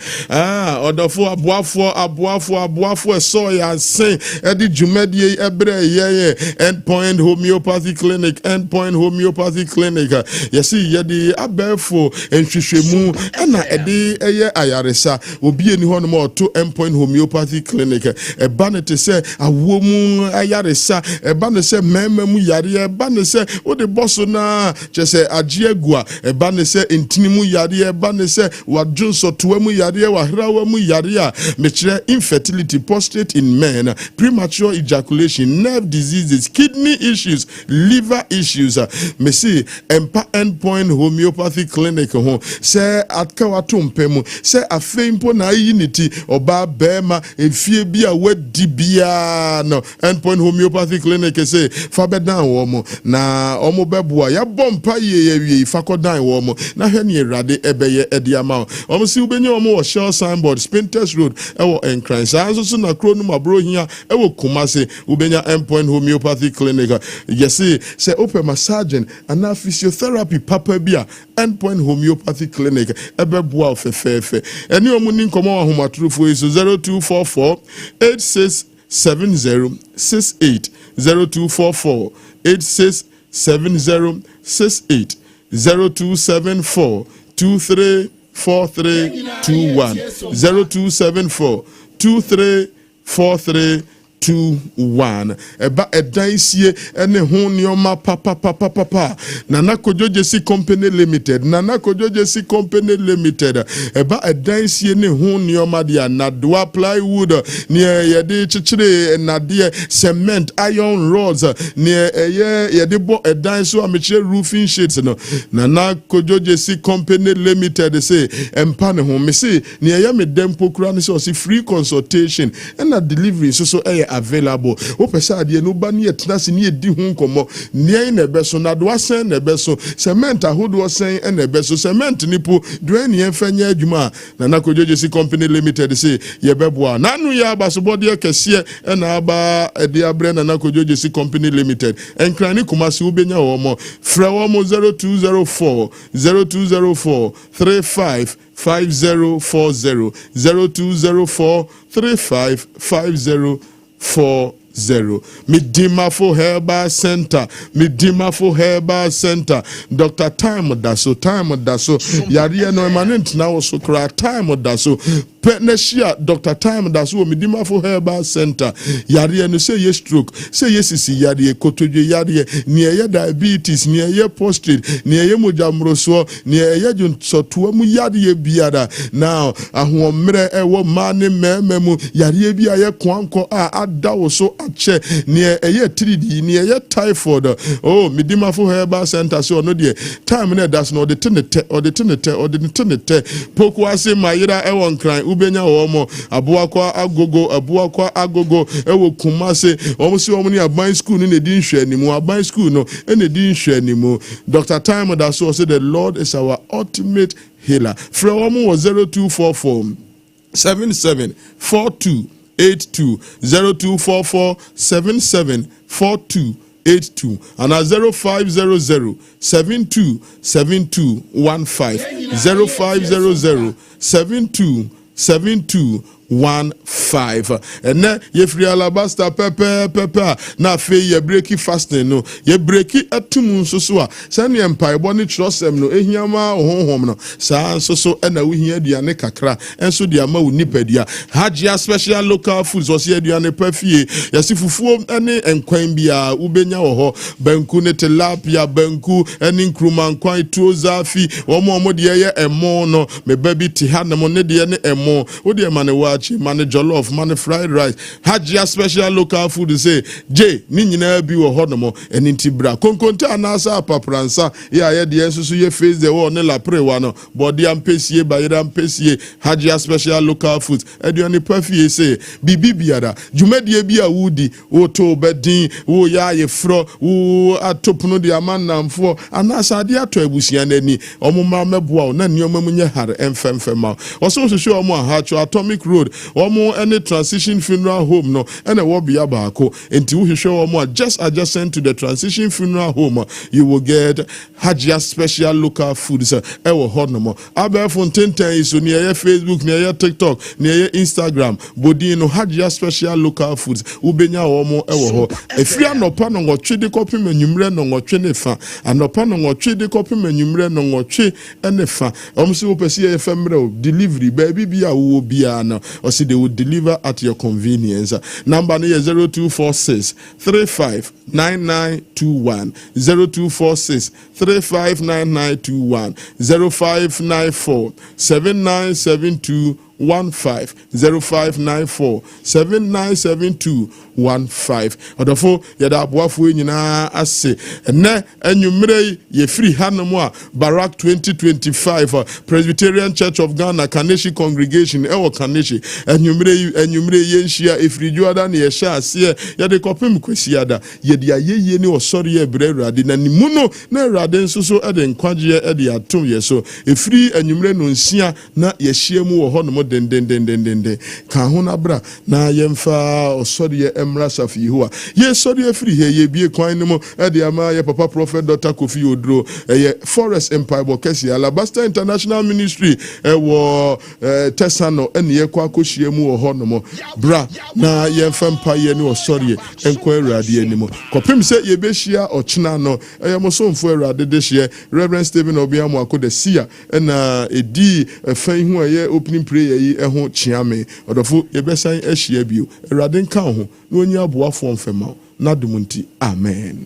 Odofo abuafo so ya sen edi dwumadie ebre ye Endpoint Homeopathy Clinic yesi yedi abefo enhwehwemu na edi eye ayaresa obi eni ho no mo to Endpoint Homeopathy Clinic eba ne te se awomu ayaresa eba ne se memamu yare eba ne se wo de boso na chese agiegua eba ne se entinimu yare eba ne se wadwo so tuamu yare wa hrawa mu yare a mechire infertility, prostate in men, premature ejaculation, nerve diseases, kidney issues, liver issues. Me see Endpoint Homeopathy Clinic ho se atkawa tompemu se afempo na yiniti oba bema efie bia wadi bia no Endpoint Homeopathy Clinic se fa bedan wo mo na omo beboa ya bompa ye fakodan wo mo na hwe ne Awurade ebeye ediama omo si ubenye omo wo shell signboard Spinters Road ewo enkran so na kronu mabro hia ewo Kumase ubenya Endpoint Homeopathy Clinic yesi se open massaging and physiotherapy papa bia Endpoint Homeopathy Clinic ebeboa ofefefe eni omu ni nkomo ahomatrufo iso 0244 867068 0244 867068 0274 234321 0274 234321 eba edansie ene ho nioma papa Nana Kojoje Company Limited eba edansie ne ho nioma dia Nadwa plywood ne yede chichire nadie cement iron rods ne yede bo edan so amechire roofing sheets no Nana Kojoje Company Limited say empa ne ho me say ne ye me dempo kura ne so free consultation and a delivery so available. Opesa de no ba ne etnase ne edi hu nkomo ne na beso na do asen na beso cement ahodo sen na beso cement nipo do ne enfanya adwuma na Kojoje Company Limited say ye beboa nanu ya basobode kese na aba ede abre na Kojoje Company Limited enkrani Kumase ubenya wo mo fra wo mo 0204 35 5040 0204 355040 Midimafo Herbal Center Dr. Time Daso yare no emanent na wo so kra Time Daso Peneshia Dr. Time Daso Midimafo Herbal Center yare no say ye stroke say ye sisi yare kotodwe yare ne ye diabetes ne ye prostate ne ye mojamroso ne ye jonsotoa mu yare biara now ahomre ewo mane mememu yare bia ye kwanko a adawo so ache ne eye 3D ne eye typhoid Midimafo Herbal Center so no de time na das no de tenete poku ase mayira ewon kran ubenya wo mo aboakwa agogo ewo Kumase omo si omo ni aban school ni di nhwe animu aban school no ene di nhwe animu Dr. Time that so say the Lord is our ultimate healer from omo 0244 774282 0244 774282 82 and 0500 727215 0500 727215 and then ye free alabaster pepper na fe ye breaki fasting no ye breaki atum so so a sane empire boni trosem no ehiama honhom no sa so na wo hia aduane kakra enso dia ma wo nipadua hajia special local foods so se aduane pafie yesi fufuo ene enkwan bia ubenya wo ho banku ne tilapia banku ene nkruma nkwan tozafi wo de ye emo no me baby ti hanamo ne de ne emo wo de ma ne mane jollof, mane fried rice. Hajia special local food say, J, ni nyina bi wo honomo eninti bra. Konkonte anasa papransa, ya ye de enso so ye face the wall ne la prewa no. Body ampesie, bayira ampesie. Hajia special local food. Eduane perfie say, bibi biara. Jumedie bia wudi, wo to bedin, wo ya ye fro, wo atopno de amannamfo. Anasa ade ato abusia nani. Omo ma meboa na nioma munye hare emfemfema. Oso so show omo ahacho Atomic Road. Omo any transition funeral home no ene wo bia baako enti wo hwehwe omo just adjacent to the transition funeral home you will get Hajia special local foods ewo honomo abefo ntenten iso ne ye Facebook ne ye TikTok ne ye Instagram bodi no Hajia special local foods ubenya omo ewo ho efri anopa no ngotwe de kopim anwumre no ngotwe ne fa anopa no ngotwe de kopim anwumre no ngotwe ene fa omsi wo pese ye femre delivery baby bia wo bia na or see they would deliver at your convenience. Number 0246 359921 0246 359921 0594 7972 15 0594 797215 odofo yada aboafo nyina ase ene anwumre ye free hanamo a Barak 2025 Presbyterian Church of Ghana Kaneshi congregation ewo Kaneshi anwumre ye nhia efrijuada na ye sha ase yade kopem kwasiada yede ayeye ne osori ye brerade na nimuno na erade nsoso ede nkwaje ede atom ye so efri anwumre no nsia na ye hyiemu wo hono den ka ho na bra na yemfa osori ye emra safi ho ye sori afiri he ye bie kwan no mo e de ama ye papa prophet Dr. KOFI ODURO ye Forest Empire Bokesi Alabaster International Ministry wo Tesano ene ye kwa kohyiemu wo ho no mo bra na yemfa mpa ye ne osori enko awurade animo kopem se ye behia ochina no ye mo somfo awurade de hye Reverend Stephen Obiamo akoda sia na edi fan hu ye opening prayer yi eho chiame odofo ye besan ahia bio awurade nka ho na onyi aboafo mfema na dumunti amen.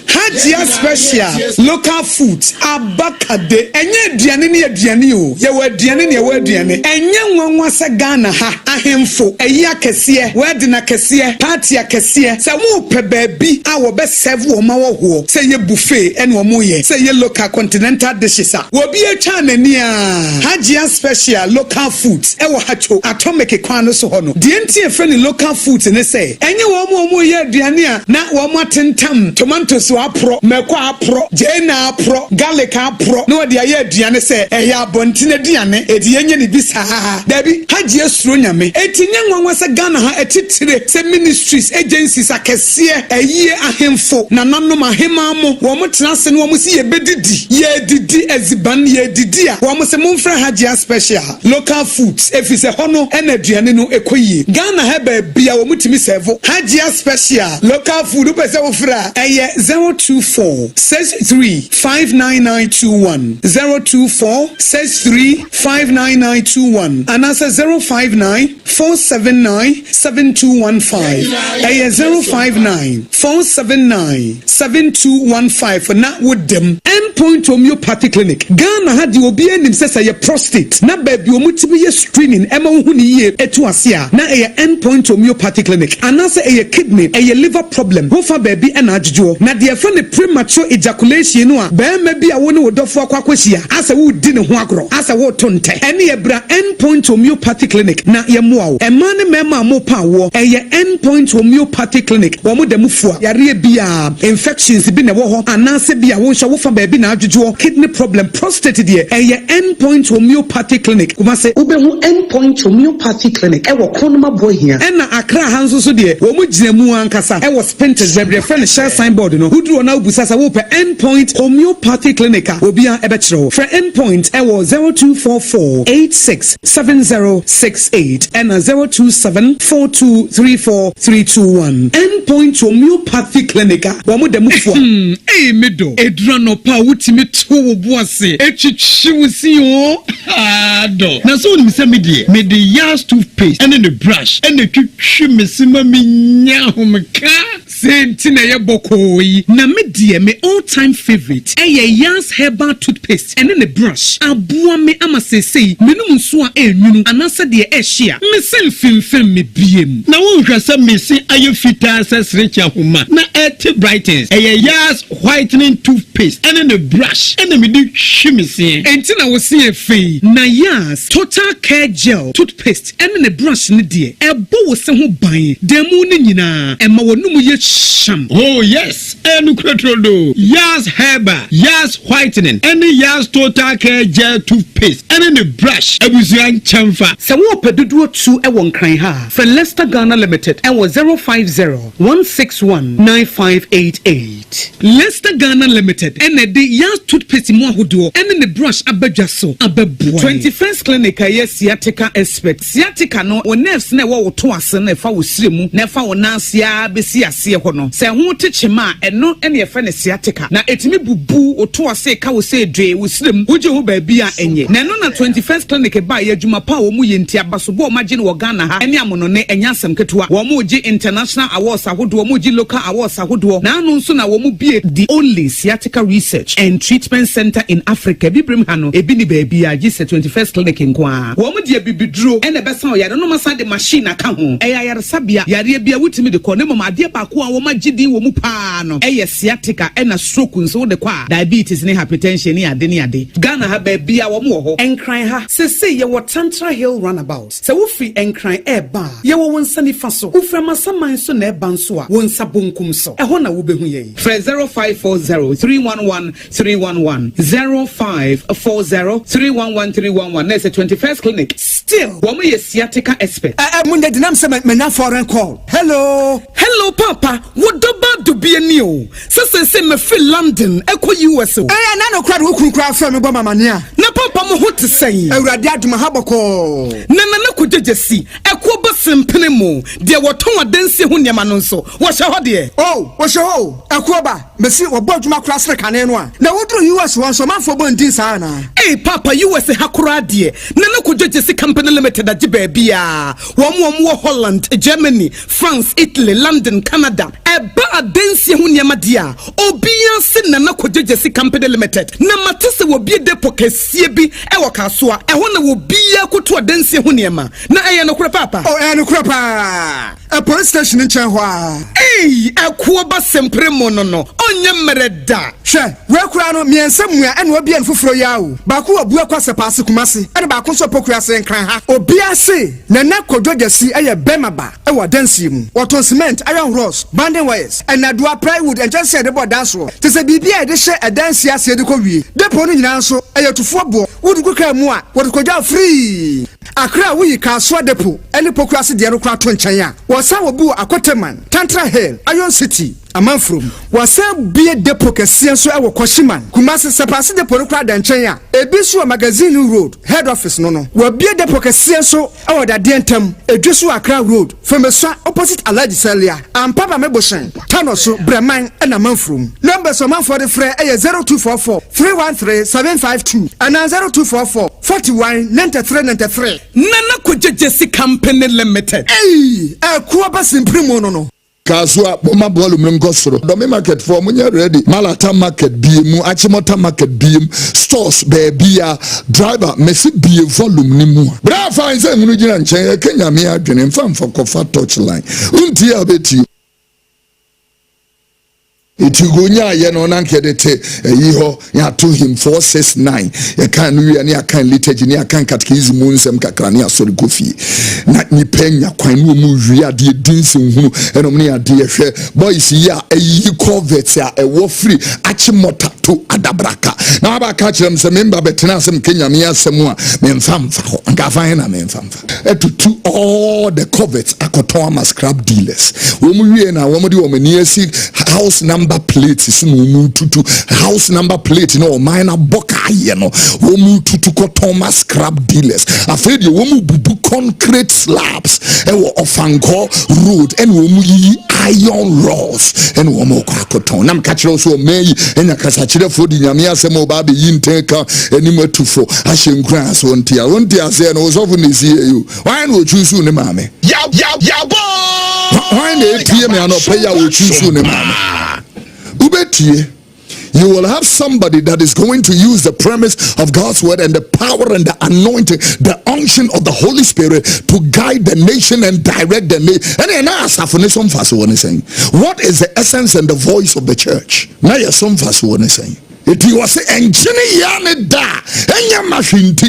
Hajia special local foods abakade enye aduane ne aduane o ye wa aduane ne ye wa aduane enye nwanwa se Ghana ha ahemfo eyi akese wede na kese party akese se wo pe baabi a wo be serve wo ma wo ho se ye buffet ene wo mo ye se ye local continental dishes a wo bi atwa nani a Hajia special local foods e wo hacho Atomic kwan no so ho no de enti e fe ni local foods ne se enye wo mo ye aduane a na wo mo atentam tomatoes apro meko apro jena apro garlic apro no de aye aduane se ehya abontine aduane edi yenye ne bisa dabi Hajia suro nyame etinye nwanwa se Ghana ha etitire se ministries agencies akese eyi ahemfo na nanom ahemamo wo mo tenase no wo mo si ye bedidi ye didi eziban ye didi a wo mo se momfra Hajia special local foods efise hono ena aduane no ekoyie Ghana ha ba bia wo mutimi serve Hajia special local food pese wo fra eye 024 63 59921 024 63 59921 and answer 059 479 7215 059 479 7215 na with them endpoint homeopathy clinic Ghana had the obi enim say say prostate na baby omutimi ye screening ema hu ni ye etu ase a na endpoint homeopathy clinic and answer kidney liver problem ho fa baby na adjo na de fa ne premature ejaculation no a be ma bi a wo ne wodofo akwakwahia asa wo di ne ho agro asa wo to nte ene ye bra endpoint homeopathy clinic na ye moa wo ema ne mema mo pa wo endpoint homeopathy clinic wo mo da mufua yare bia infections bi ne wo ho anase bia wo hwa wo fa baby na adwodwo kidney problem prostate de endpoint homeopathy clinic kuma se ubehu endpoint homeopathy clinic ewo konoma bohia na akra hanso so de wo mu ginamu ankasa ewo spintex bebre friend share signboard no huduro na ubusasa wo pe endpoint homeopathy clinic obia ebechiro for endpoint ewo 0244867068 and 0274234321 endpoint homeopathy clinic wo mu dem fo medo edura no pa wutimi to wo boase etwitwiwusi o do na so ni se me yas toothpaste and the brush and the twitwi mesima menya homka senti na ye bokoi na me all time favorite yas herbal toothpaste and the brush aboa me amasesei menum so a enwunu anasa de ehia me selfimfem me biem na wo hwasa me se ayefita asesrecha homa na et brightens yas whitening toothpaste and the brush and the me shimisi enti na wo se efei na yas total care gel toothpaste and the brush ne de ebo wo se ho ban demu ne nyina ema wonum ye sham. Oh yes, enu kretrodo yas herbal yas whitening and yas total care gel toothpaste and the brush abusuan chamfa se wo pedudu tu e won kran ha for Leicester Ghana Limited and was 050-161-9588 Leicester Ghana Limited and the yas toothpaste mo ahodo and the brush abadwa so ababu 21st clinic yes sciatica expert sciatica no o nerves na wo to ase na fa wo siremu na fa wo nansia besi ase ho no se ho techema eno ene ye fa ne sciatica na etimi bubu o to ase ka wo se dwe wo siremu wo je ho ba bia enye na no na 21st clinic ba ye adwuma pa wo mu ye ntia baso bo magine wo Ghana ha ene amono ne enya asem ketewa wo mu ji international awards ahodo wo mu ji local awards ahodo na anu nso na wo mu bie the only sciatica research and treatment center in Africa bibrim ha no ebi ni ba bia ji 21st clinic nkwa wo mu die bibiduro ene besa o yare no masa de machine aka ho yare sabia yare bia wutimi de ko ne mama de ba ko a wo magidi wo mu pa no sciatica ena stroke nso de kwa diabetes ne hypertension ne ade Ghana ha ba bia wo mu ho enkran ha sese ye wo Tantra Hill runabout se wo free enkran ba ye wo wonsa ni fa so wo frama saman so na ba nso a wonsa bonkum so ho na wo behu ye 0540-311-311 0540-311-311 na 21st clinic still wo me sciatica expert munde dinam se me na foreign call hello papa wo doba do bi ani o se me feel London eko US o na no kwade wo kunkura fa me bo mamane a na papa mo ho te sen awurade aduma ha boko na ko jejesi eko ba sempene mo de wo ton adansi ho niam no nso wo hye ho de wo hye ho eko ba mesi wo bo aduma kura sere kane no a na wo duru US won so manfo bo ndin sa na papa US hakura de na ko jejesi company limited agi ba bia wo mo Holland, Germany, France, Italy, London, Canada eba adansi ho niam de a obia se na ko jejesi company limited na matese wo bie depo kasie bi e wo kasoa e ho na wo bia koto adansi ho niam na eye no kura papa no kura pa a police station in Chenhua akuo ba sempre mo no onye mereda hwe we kura no miensa mua ene obi en foforo yawo ba ko abu akwase paase kumase ene ba ko so pokura se nkran ha obi ase na kodwogesi eye bemaba e wo dansi mu wato cement iron rods banding wires and adua plywood and just said about danso te se bibia e de hye adansi ase de ko wie depo no nyina nso eye tufo bo wodu kuka mu a wodu kodwa free akra wuyi ka so depo ene pokura se de no kura to nchen a wosa wobu akoteman Tantra Hill Iron City amanfrom wasa bie depo kese so e wo Koshiman Kumasi sepase depo no kura da nchen a ebisu magazine road head office no wo bie depo kese so e wo da de ntam edwisu Accra road Femesa opposite Alhaji Salia ampapa meboshen tanoso breman na amanfrom numbers o man for the free e 0244-313-752 and 0244-41-9393 nana ko jejesi company limited akuo ba simprimo no Kasua boma bolu mngosoro domi market for munye ready Malata market biemu Achimota market biemu stores bebia driver mesi bie volume ni mu bra fa nse munu jina nchen Kenya mi adwene mfa kofa touchline unti abeti Itigonya ye no nankedete yiho ya to him 469 ye kan wi ani akan liturgy ni akan catechism nsem kakra ni asori kofi na ni penya kwan no mu wi ade dinsi hunu enom ni ade hwe boys ya eyi covet ya e wo free Achimota to adabraka. Now I catch them some member betena some Kenya mia semua memfamfa ho. Anka fine na memfamfa. To all the coverts akotoma scrap dealers. Womu wie na womu di omani si house number plate is no tutu house number plate no minor boka ye no womu tutu kotoma scrap dealers. Afraid you womu bubu concrete slabs and ofanko road and womu yi iron rods and womu kwakoton. Nam catch also may and yakasachire for the nyamia semo baby yinteka anima tufo ashen grass ontia say no so often is you. Why no choose ne mame? Why ne tie me no pay ya choose ne mame? Ubetie. You will have somebody that is going to use the premise of God's word and the power and the anointing, the unction of the Holy Spirit to guide the nation and direct the nation. And then what is the essence and the voice of the church? Now you're some fast one saying. If you was engineer da, and your machine to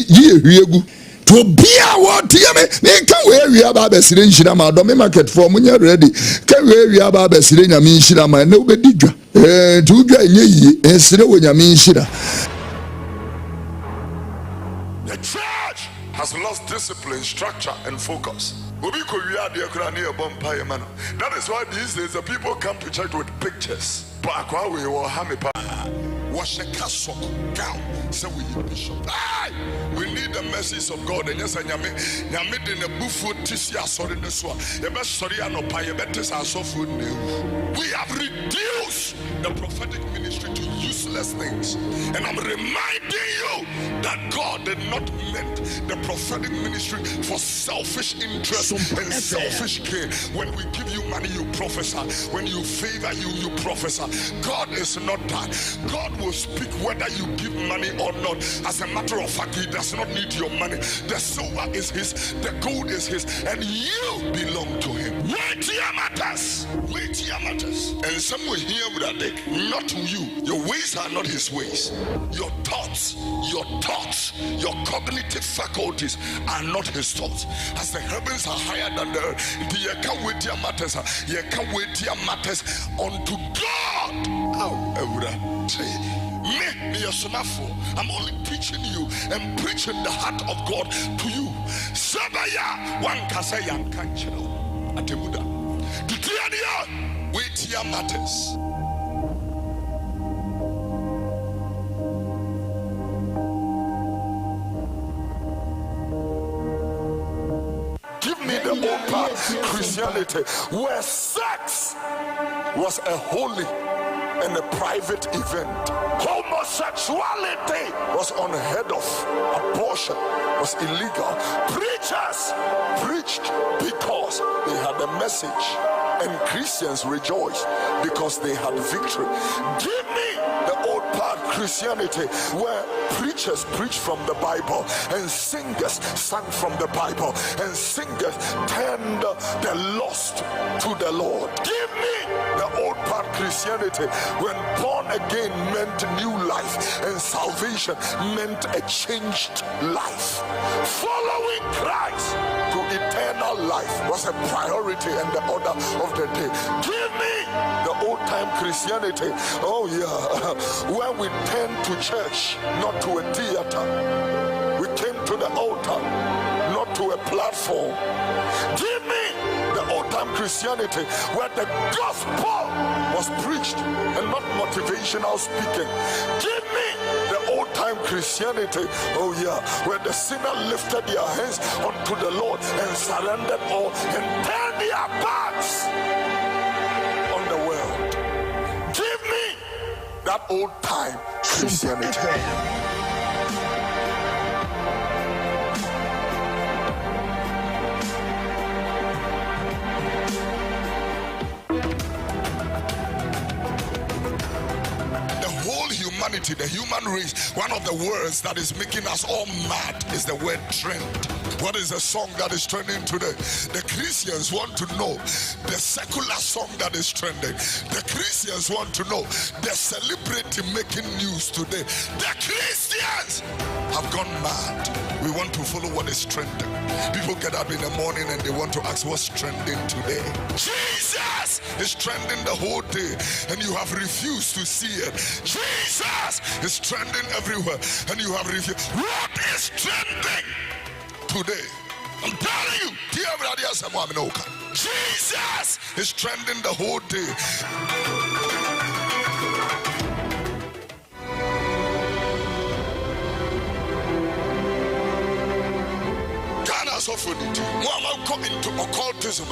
be our TM, they can wear your barber sitting Shirama, don't market for when you're ready. Can wear your barber sitting a mean Shirama, nobody. To join ye, and sit when you mean Shira. The church has lost discipline, structure, and focus. That is why these days the people come to church with pictures. Wash a castle gown. So we bishop. We need the mercies of God. And yes, I am in a buffo tisia sorry this one. The best story and opaya better so food. We have reduced the prophetic ministry to useless things. And I'm reminding you that God did not meant the prophetic ministry for selfish interest and selfish gain. When we give you money, you prophesy. When you favor you prophesy. God is not that. God will speak whether you give money or not. As a matter of fact, he does not need your money. The silver is his, the gold is his, and you belong to him. Weightier matters. Weightier matters. And some will hear with a dick. Not you. Your ways are not his ways. Your thoughts, your cognitive faculties are not his thoughts. As the heavens are higher than the earth, you can't weightier matters. You can't weightier matters unto God. I'm only teaching you and preaching the heart of God to you. Sabaya, one Kasayan Kanchino, Atemuda. Titiania, weightier matters. Give me the old part, Christianity, where sex was a holy and a private event. Homosexuality was unheard of. Abortion was illegal. Preachers preached because they had a message, and Christians rejoiced because they had victory. Give me the old part Christianity where preachers preached from the Bible and singers sang from the Bible and singers turned the lost to the Lord. Give me the old part Christianity when born again meant new life and salvation meant a changed life. Following Christ to eternal life was a priority and the order of the day. Give me the old time Christianity, oh yeah, when we turned to church, not to a theater. We came to the altar, not to a platform. Give me the old time Christianity where the gospel was preached and not motivational speaking. Give me the old time Christianity, oh yeah, where the sinner lifted their hands unto the Lord and surrendered all and turned their backs on the world. Give me that old time Christianity. Humanity, the human race, one of the words that is making us all mad is the word trend. What is the song that is trending today? The Christians want to know the secular song that is trending. The Christians want to know the celebrity making news today. The Christians have gone mad. We want to follow what is trending. People get up in the morning and they want to ask what's trending today. Jesus is trending the whole day and you have refused to see it. Jesus Jesus is trending everywhere, and you have reviewed. What is trending today? I'm telling you, Jesus is trending the whole day. Into occultism.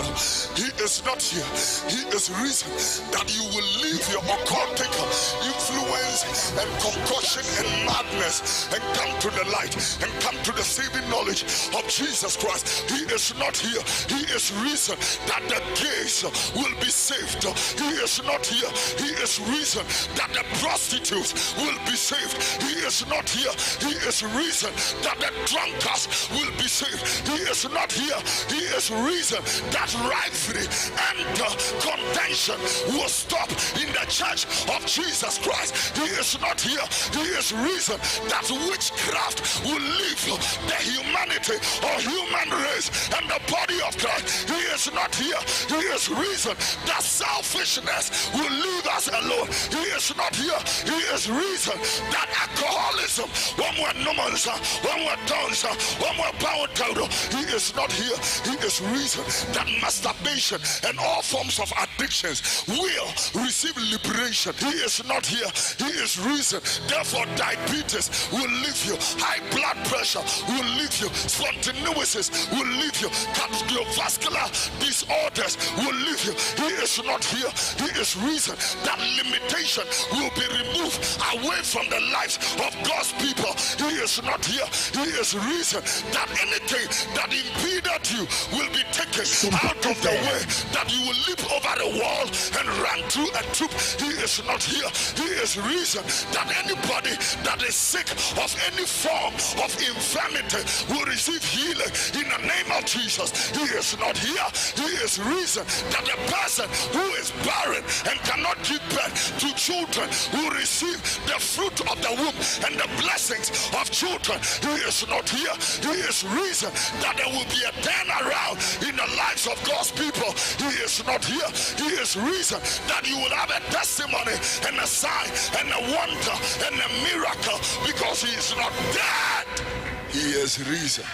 He is not here. He is reason that you will leave your occultic influence and concoction and madness and come to the light and come to the saving knowledge of Jesus Christ. He is not here. He is reason that the gays will be saved. He is not here. He is reason that the prostitutes will be saved. He is not here. He is reason that the drunkards will be saved. He is not here. He is reason that rivalry and contention will stop in the church of Jesus Christ. He is not here. He is reason that witchcraft will leave the humanity or human race and the body of Christ. He is not here. He is reason that selfishness will leave us alone. He is not here. He is reason that alcoholism, one more numbers, one more towns, one more power total. He is not here. He is reason that masturbation and all forms of addictions will receive liberation. He is not here. He is reason. Therefore, diabetes will leave you. High blood pressure will leave you. Spontaneosis will leave you. Cardiovascular disorders will leave you. He is not here. He is reason that limitation will be removed away from the lives of God's people. He is not here. He is reason that anything that impeded you will be taken out of the way, that you will leap over the wall and run through a troop. He is not here. He is reason that anybody that is sick of any form of infirmity will receive healing in the name of Jesus. He is not here. He is reason that the person who is barren and cannot give birth to children will receive the fruit of the womb and the blessings of children. He is not here. He is reason that there will be a turnaround in the lives of God's people. He is not here. He is reason that you will have a testimony and a sign and a wonder and a miracle, because he is not dead. He is reason.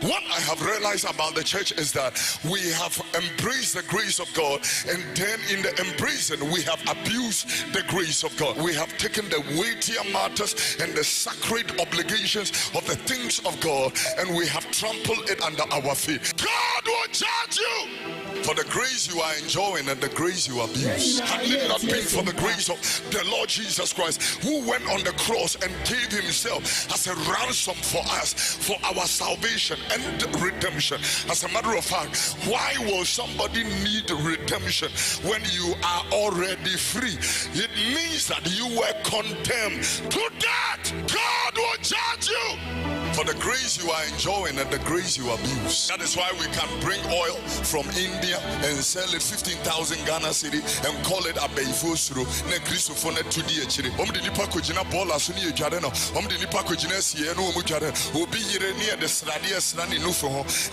What I have realized about the church is that we have embraced the grace of God, and then in the embracing we have abused the grace of God. We have taken the weightier matters and the sacred obligations of the things of God, and we have trampled it under our feet. God will judge you for the grace you are enjoying and the grace you abuse. Had it not been for the grace of the Lord Jesus Christ, who went on the cross and gave himself as a ransom for us, for our salvation and redemption. As a matter of fact, why will somebody need redemption when you are already free? It means that you were condemned to death. God will judge you for the grace you are enjoying and the grace you abuse. That is why we can bring oil from India and sell it 15,000 Ghana cedi and call it a beifosro ne Christopher to the echire. Omdi nipa kojina bola so ni edware no. Omdi nipa kojina sie no omu dware. Obi yire near the srade srani no for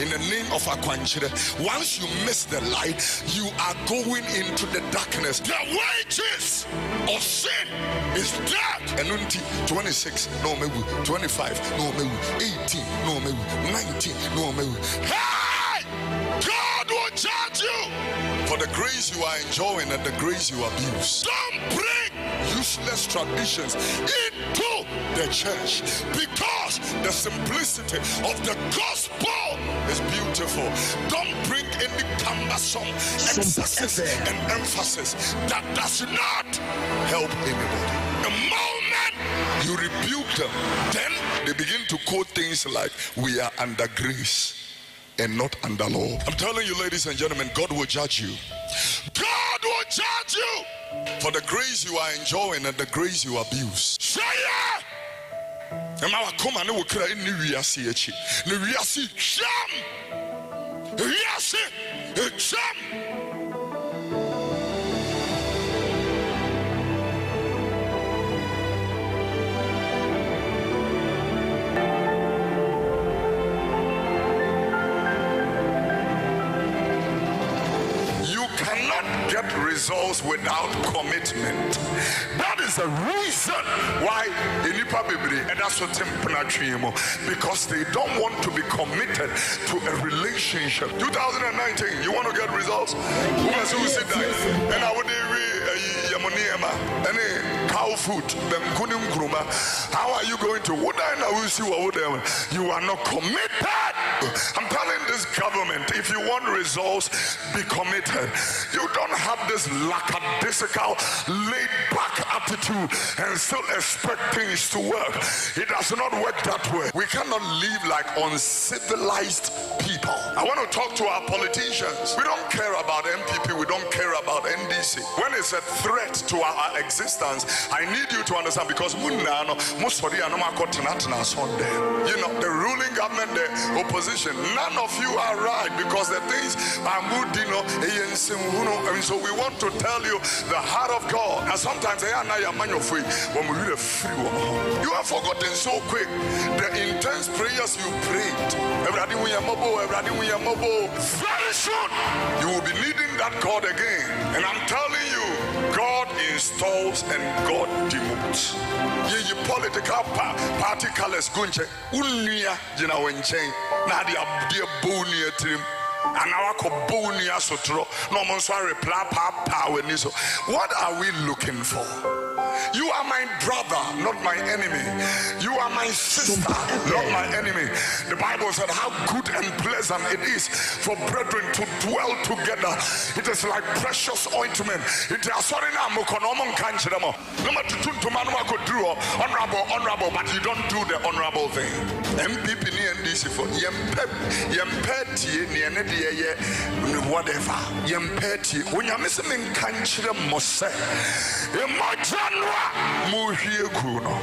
in the name of akwanchire. Once you miss the light, you are going into the darkness. The wages of sin is death. And 26 no mewu, 25 no mewu, 18 no mewu, 19 no mewu. Hey! God will judge you for the grace you are enjoying and the grace you abuse. Don't bring useless traditions into the church, because the simplicity of the gospel is beautiful. Don't bring any cumbersome emphasis and emphasis that does not help anybody. The moment you rebuke them, then they begin to quote things like, we are under grace and not under law. I'm telling you, ladies and gentlemen, God will judge you. God will judge you for the grace you are enjoying and the grace you abuse. Say it! And now I come and I will cry in the Riasi. The Riasi, sham! Riasi, sham! get results without commitment. That is the reason why because they don't want to be committed to a relationship. 2019, you want to get results? And I would any cow food, how are you going to? You are not committed. I'm telling this government, if you want results, be committed. You don't have this lackadaisical, laid back attitude and still expect things to work. It does not work that way. We cannot live like uncivilized people. I want to talk to our politicians. We don't care about MPP, we don't care about NDC. When it's a threat to our existence, I need you to understand, because you know, the ruling government, the opposition, none of you are right, because the things are moving. So we want to tell you the heart of God. And sometimes you have forgotten so quick the intense prayers you prayed. Very soon you will be needing that God again. And I'm telling you, God installs and God demotes. Ye political party colors gunche unia jina wenchen na dia bonia trim. And our Kobonia Sotro, no Monsware Power. What are we looking for? You are my brother, not my enemy. You are my sister, not my enemy. The Bible said how good and pleasant it is for brethren to dwell together. It is like precious ointment. It is sorry now, honorable, but you don't do the honorable thing. MPP and DC for whatever. When you're missing country, must Muhie Kuno.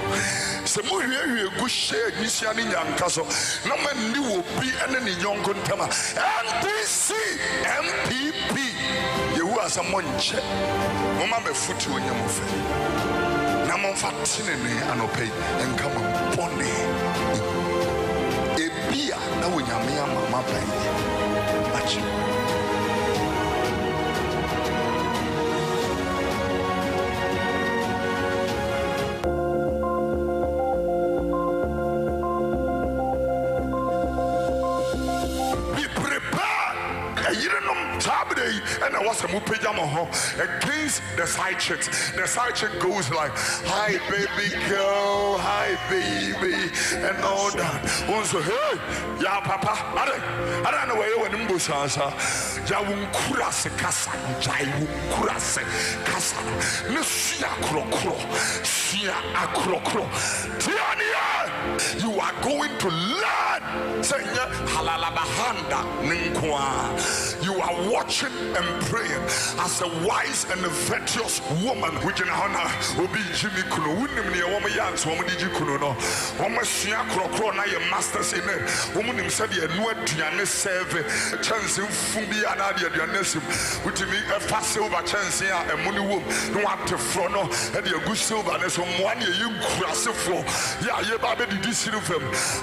So Muhie Gushe, Nisiani Yankaso. No man knew be any young Kuntama. NDC, MPP. You are someone check. Mama me foot when you move. Namon Fatinene and obey and come on Bonnie. A beer, now when you're me, Mama Bay. And I was a mupejama against the side chicks. The side chick goes like, hi baby girl, hi baby, and all that. Also, hey, ya papa, I don't know where you went in Busasa. Jawun kurase kasa, Jayu kurase kasa, Nusia krokro, Sia akrokro. Tiania, you are going to learn. Senya halalabahanda ninkwa. You are watching and praying as a wise and a virtuous woman. Which in honor will be Jimmy Kuno. Wouldn't me a woman yans, woman did you Kuno? Woman Sia krokro, now your masters in it. Woman himself, you know, Diane serve chance in Fumbi and Adia Dianesim. Which me a fast silver chance here, a money womb. No up to front, and your good silver, and some 1 year you grass for. Yeah, you baby did this in them.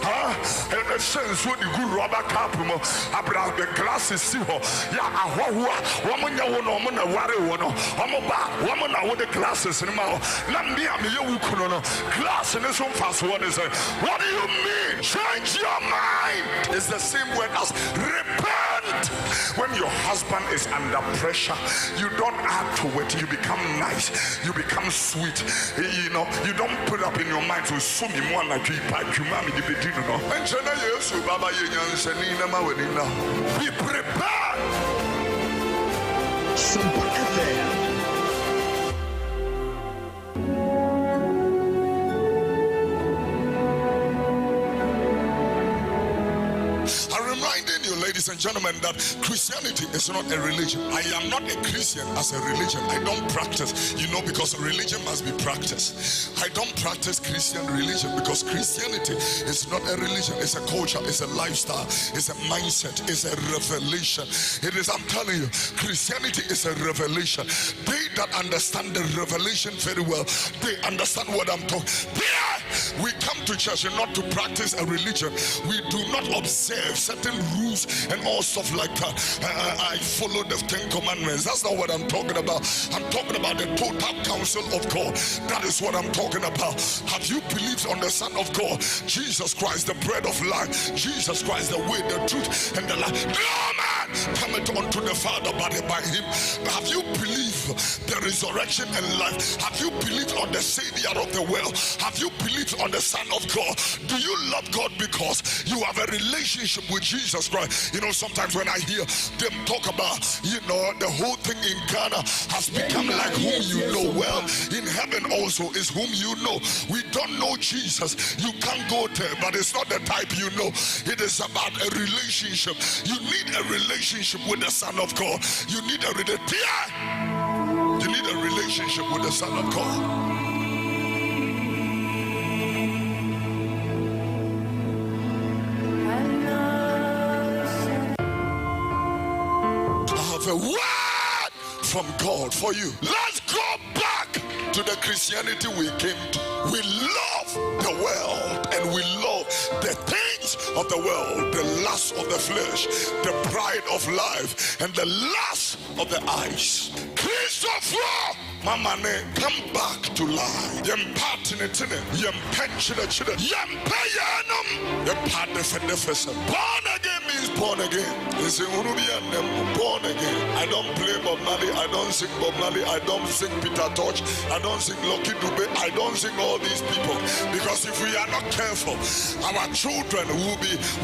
Huh? And the sense what the good rubber cap, about the glasses, see her. Yeah, woman, you want woman, a worry one, woman, I want the glasses in my Nambia, you couldn't glass in this one fast. What is it? What do you mean? Change your mind. It's the same word as repent. When your husband is under pressure, you don't add to it. You become nice. You become sweet. You know, you don't put up in your mind to sue me more like you mommy the bedroom. And Jenna, yes, Baba, be prepared. SOMPA FM. Ladies and gentlemen, that Christianity is not a religion. I am not a Christian as a religion. I don't practice, because a religion must be practiced. I don't practice Christian religion because Christianity is not a religion. It's a culture, it's a lifestyle, it's a mindset, it's a revelation. It is, I'm telling you, Christianity is a revelation. They that understand the revelation very well, they understand what I'm talking. We come to church not to practice a religion. We do not observe certain rules and all stuff like that. I follow the 10 commandments. That's not what I'm talking about. I'm talking about the total counsel of God. That is what I'm talking about. Have you believed on the Son of God, Jesus Christ, the bread of life, Jesus Christ, the way, the truth, and the life? No man cometh unto the Father but by him. Have you believed the resurrection and life? Have you believed on the Savior of the world? Have you believed on the Son of God? Do you love God because you have a relationship with Jesus Christ? You know, sometimes when I hear them talk about, you know, the whole thing in Ghana has become like whom you know. Well, in heaven also is whom you know. We don't know Jesus. You can't go there, but it's not the type you know. It is about a relationship. You need a relationship with the Son of God. You need a relationship with the Son of God. I have a word from God for you. Let's go back to the Christianity we came to. We love the world and we love the things of the world, the lust of the flesh, the pride of life, and the lust of the eyes. Christopher, Mama, come back to life. Yem patinetine, yem penchine, yem payanum, yem padefendefesa. Born again means born again. It's born again. I don't play Bob Marley, I don't sing Bob Marley, I don't sing Peter Tosh, I don't sing Lucky Dube, I don't sing all these people. Because if we are not careful, our children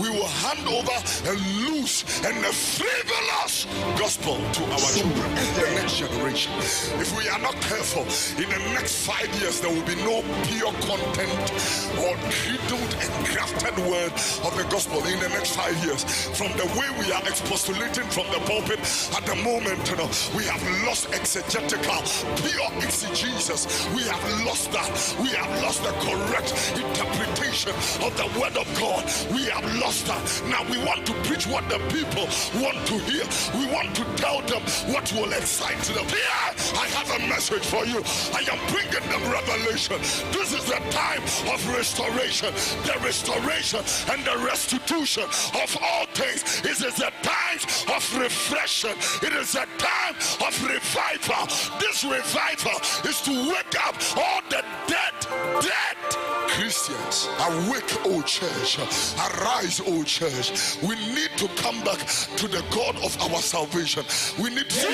we will hand over a loose and a frivolous gospel to our children, the next generation. If we are not careful, in the next 5 years there will be no pure content or cradled and crafted word of the gospel in the next 5 years. From the way we are expostulating from the pulpit at the moment, you know, we have lost exegetical, pure exegesis. We have lost that. We have lost the correct interpretation of the word of God. We have lost that. Now we want to preach what the people want to hear. We want to tell them what will excite them. Here, I have a message for you. I am bringing them revelation. This is the time of restoration. The restoration and the restitution of all things. This is the time of refreshing. It is a time of revival. This revival is to wake up all the dead Christians. Awake, O church. Arise, O church. We need to come back to the God of our salvation. We need to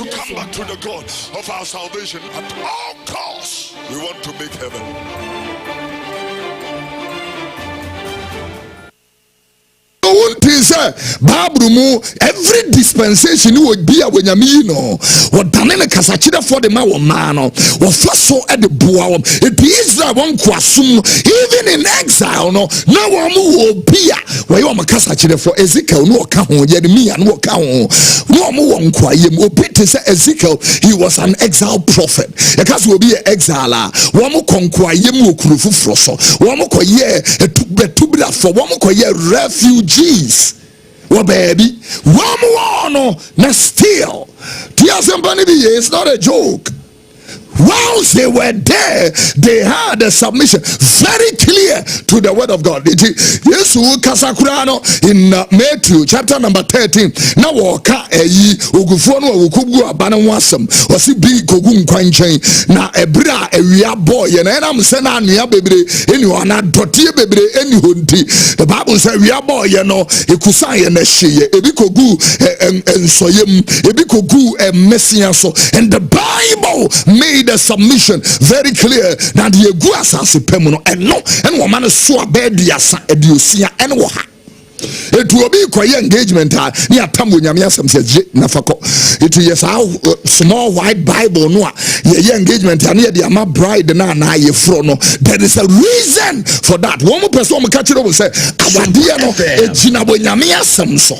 come back to the God of our salvation at all costs. We want to make heaven. Bible every dispensation would be a when you know what Danene Kasachida for the Mawamano or Faso at the Buam. It is that one Kwasum, even in exile, no one will be where you are Kasachida for Ezekiel, no account, Jeremiah, no account, no more Kwayim, or Peter Ezekiel, he was an exile prophet. A cast will be an exile, one more Conquayim, Kurufu Froso, one more Koye, a tubula for one more Koye refugees. Well, baby, one more no, now still, it's not a joke. Whilst they were there, they had a submission very clear to the word of God. Yes, Kasakurano in Matthew chapter number 13. Now, Waka Ugufono Ukugu Abanawasam, or si big Kogun Quanchain. Now, Ebra, a real boy, and I'm saying, Nia baby, anyone, not Dotia baby, any hunty. The Bible says, real boy, you know, Ekusai and Eshi, Ebikogu and Soyem, Ebikogu and Messiaso, and the Bible made a submission very clear that the Guasasi Pemono and no and woman so bad Ediosia and Waha. It will be quite engagement near Tamu Yamiasam says Nafako. It is our small white Bible no engagement near the Ama bride and I frono. There is a reason for that. One more person catch it over say Abadiano Ejinabo Yamiasam so.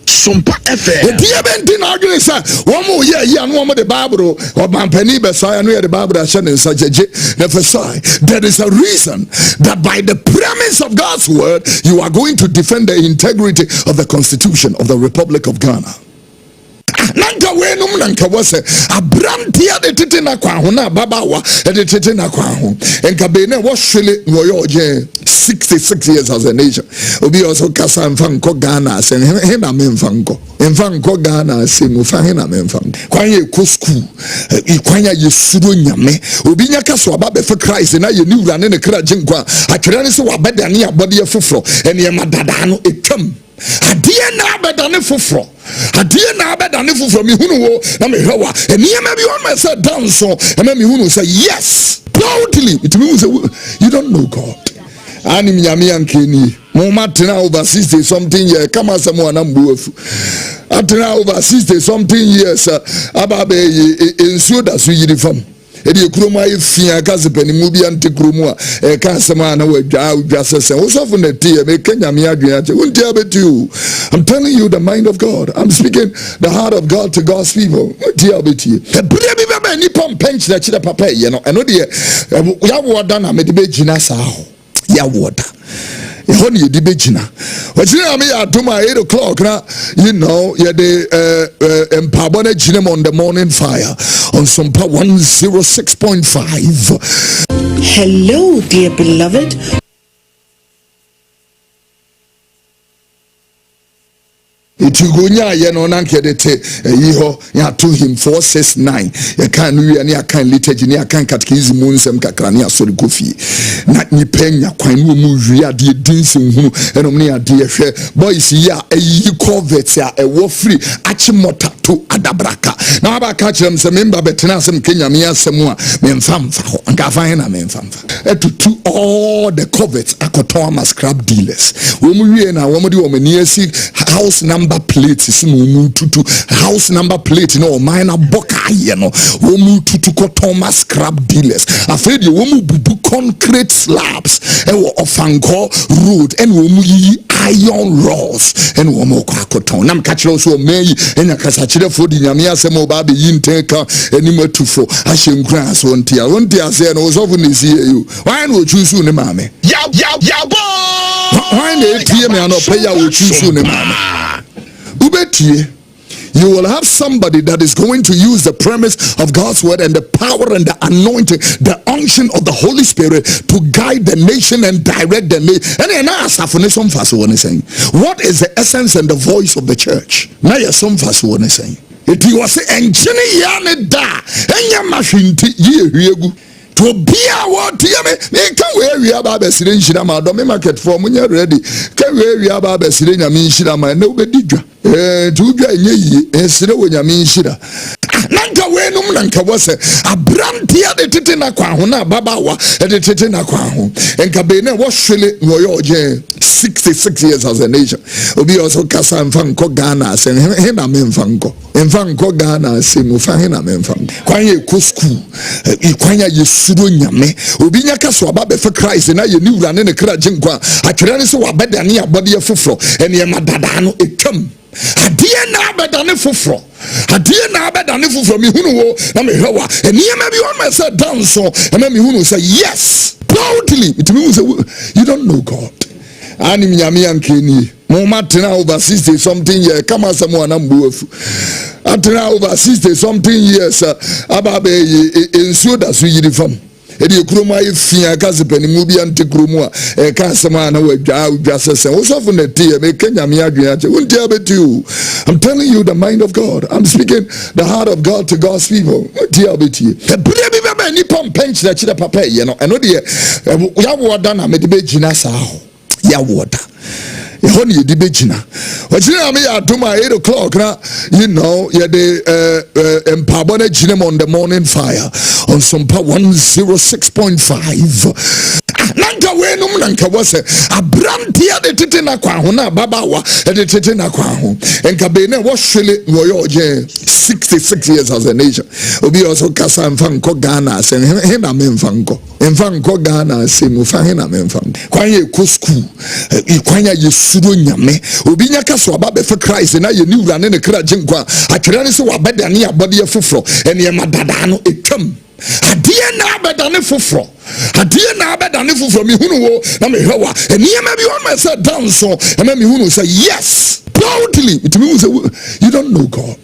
SOMPA FM. The argument say one more year and one more the Bible or Mampeni Besai and we the Bible that in such a there is a reason that by the premise of God's word you are going to defend the integrity of the Constitution of the Republic of Ghana. nanka wenum nanka wose abrantia de tete na kwa ho na babawa de tete na kwa ho enka be na wo hwele wo yo je 66 years as a nation obi also kasa mfa nko Ghana se he na me mfa nko Ghana se mu fa he na me mfa kwan ye ko school kwan ya yesuro nyame obi nya kaso aba be for Christ na ye ni wura ne kra jinkwa atwere ne se wabada ne abode ye foforo ene madada no etwam adie na abada ne foforo mi hunu wo na me hwa ene ma bi on me say dance and me hunu say yes proudly it means you don't know God. Ani mnyami yankeni moma tena over 60 something years kama samu anambuefu atena over 60 something years ababe ensuo da so yiri fam edi ekroma efia kaze panimu bi ante kromua ka sama na wadwa sese osofu na tie me kenyame adwen ache unti abetu. I'm telling you the mind of God. I'm speaking the heart of God to God's people. Unti abetu ebure bi baba ni pom pench na chira papa ye no eno de ya woda na me de be gina sa ho ya water. Honey, you did begina. What's your me at 8 o'clock? You know, you're the empowered gym on the morning fire on SOMPA 106.5. Hello, dear beloved. Itugonya ye no nanke de te yiho ya to him 469 ye kan wi ne akan liturgy ne akan catechism munsem kakra ne asori kofi na nipenya kwan no mu wi ade dinsin hunu enom ne ade hwe boys ya eyi covet ya ewo free achimota to adabraka na aba ka kirem se member betena asem Kenya me asem a memfamfa ho nka fa he na memfamfa etutu all the covets akoton ma scrap dealers wo mu wi na wo mu de wo mani asi house number plate is no tutu house number plate no minor boka ye no wo mu tutu ko Thomas scrap dealers afraid wo mu bubu concrete slabs e wo ofanko road and wo mu yi iron rods and wo mo kwa koton nam ka kire so meyi enya kasa kire fo di nyame asem oba be yinteka animatufo ahyenkura so ontia say no so fu ni see you why no choose ne mame ya why na tie me no pay ya wo choose ne mame ubetie. You will have somebody that is going to use the premise of God's word and the power and the anointing, the unction of the Holy Spirit to guide the nation and direct the nation. And what is the essence and the voice of the church? Now you're some fast one saying. If you was engineer da to be what me can we about Sirin Shirama, Domi market for when you're ready. Can we about Sirin Yamin Shirama? Nobody to ye, and Siro when Yamin Shira. Nanka wenum nanka wase abrantia de tete na kwa ho na babawa de tete na kwa ho enka be na wo hwele wo yo je 66 years as a nation obi also kasa mfa nko Ghana se he na me mfa nko Ghana se mu fa he na me mfa kwan ye ko school kwan ya yesuro nyame obi nya kaso aba be for Christ na ye ni wura ne kra jinkwa atwere ne se wabada ne abode ye foforo ene ye madada no etwam adie na abada ne foforo mi hunu wo na me hwa ene ma bi on me say dance and me hunu say yes proudly it means you don't know God. Ani mnyami yankeni moma tena over 60 something years kama samu anambuefu atena over 60 something years ababe ensuo da so yiri fam edi ekroma efia kaze panimu bi ante kromu ka sama na wadwa sese osofu na tie me kenyame adwen ache unti abetu. I'm telling you the mind of God. I'm speaking the heart of God to God's people. Unti abetu ebure bi baba ni pom pench na chira papa ye no eno de ya woda na me de be gina sa ho ya woda honey you begina. What you me at 8 o'clock na you know you're the empowered gym on the morning fire on SOMPA 106.5. Nanka wenum nanka wase abrantia de tete na kwa ho na babawa de tete na kwa ho enka be na wo hwele wo yo je 66 years as a nation obi also kasa mfa nko Ghana se he na me mfa nko Ghana se mu fa he na me mfa kwan ye ko school kwan ya yesuro nyame obi nya kaso aba be for Christ na ye ni wura ne kra jinkwa atwere ne se wabada ne abode ye foforo ene ye madada no etwam adie na abada ne foforo mi hunu wo na me hwa ene ma bi on me say dance and me hunu say yes proudly it means you don't know God.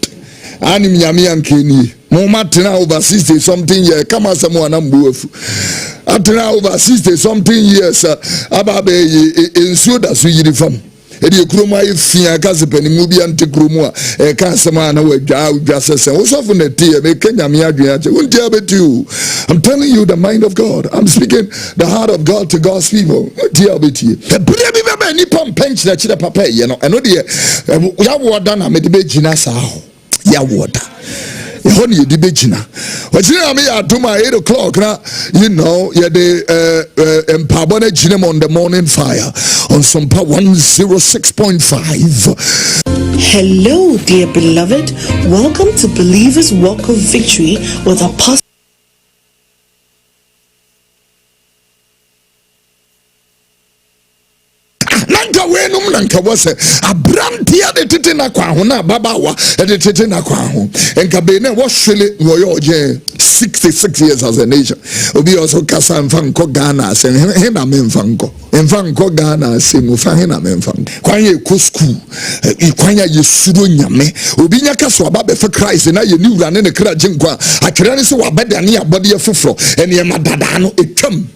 Anim Yamian Kini. Momatena over 60 something years. Come as someone ambufu. Atena over 60 something years. Ababe in Suda Suyifam. Edi kroma ifia kaze pani mubi ante kromwa ka sema na wadwa sese wo so na tie me kenya me adwen ache wonti abetu. I'm telling you the mind of God. I'm speaking the heart of God to God's people. Tie abetu e bere bi be ni pom pench na chire papa ye no eno de ya woda na me de be gina sa ho ya woda honey the begina. What you know me at 8 o'clock now, you know, yeah the empabone ginem on the morning fire on SOMPA 106.5. Hello, dear beloved. Welcome to Believers Walk of Victory with Apostle. Nanka wase abrantia de tete na kwa ho na babawa de tete na kwa ho enka be na wohwele woyo je 66 years as a nation obi also kasa mfanko Ghana se he na memfanko mfanko Ghana se mu fa he na memfanko kwanye ko school ikwanya yesuro nyame obi nya kaso ababe for Christ na ye ni wura ne kra jinkwa akira ne se wabeda ne abode foforo ene madada no etwam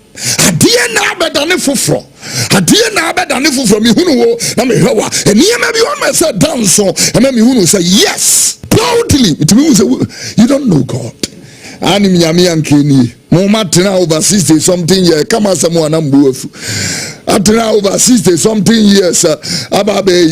adie na abeda ne foforo adie na abeda ne foforo mi hunu wo na me hwa eniema bi on me say dance so and me hunu say yes boldly it means you don't know God. Anim nyame ankeni momatena over 60 something years kama someone ambufu atena over 60 something years ababe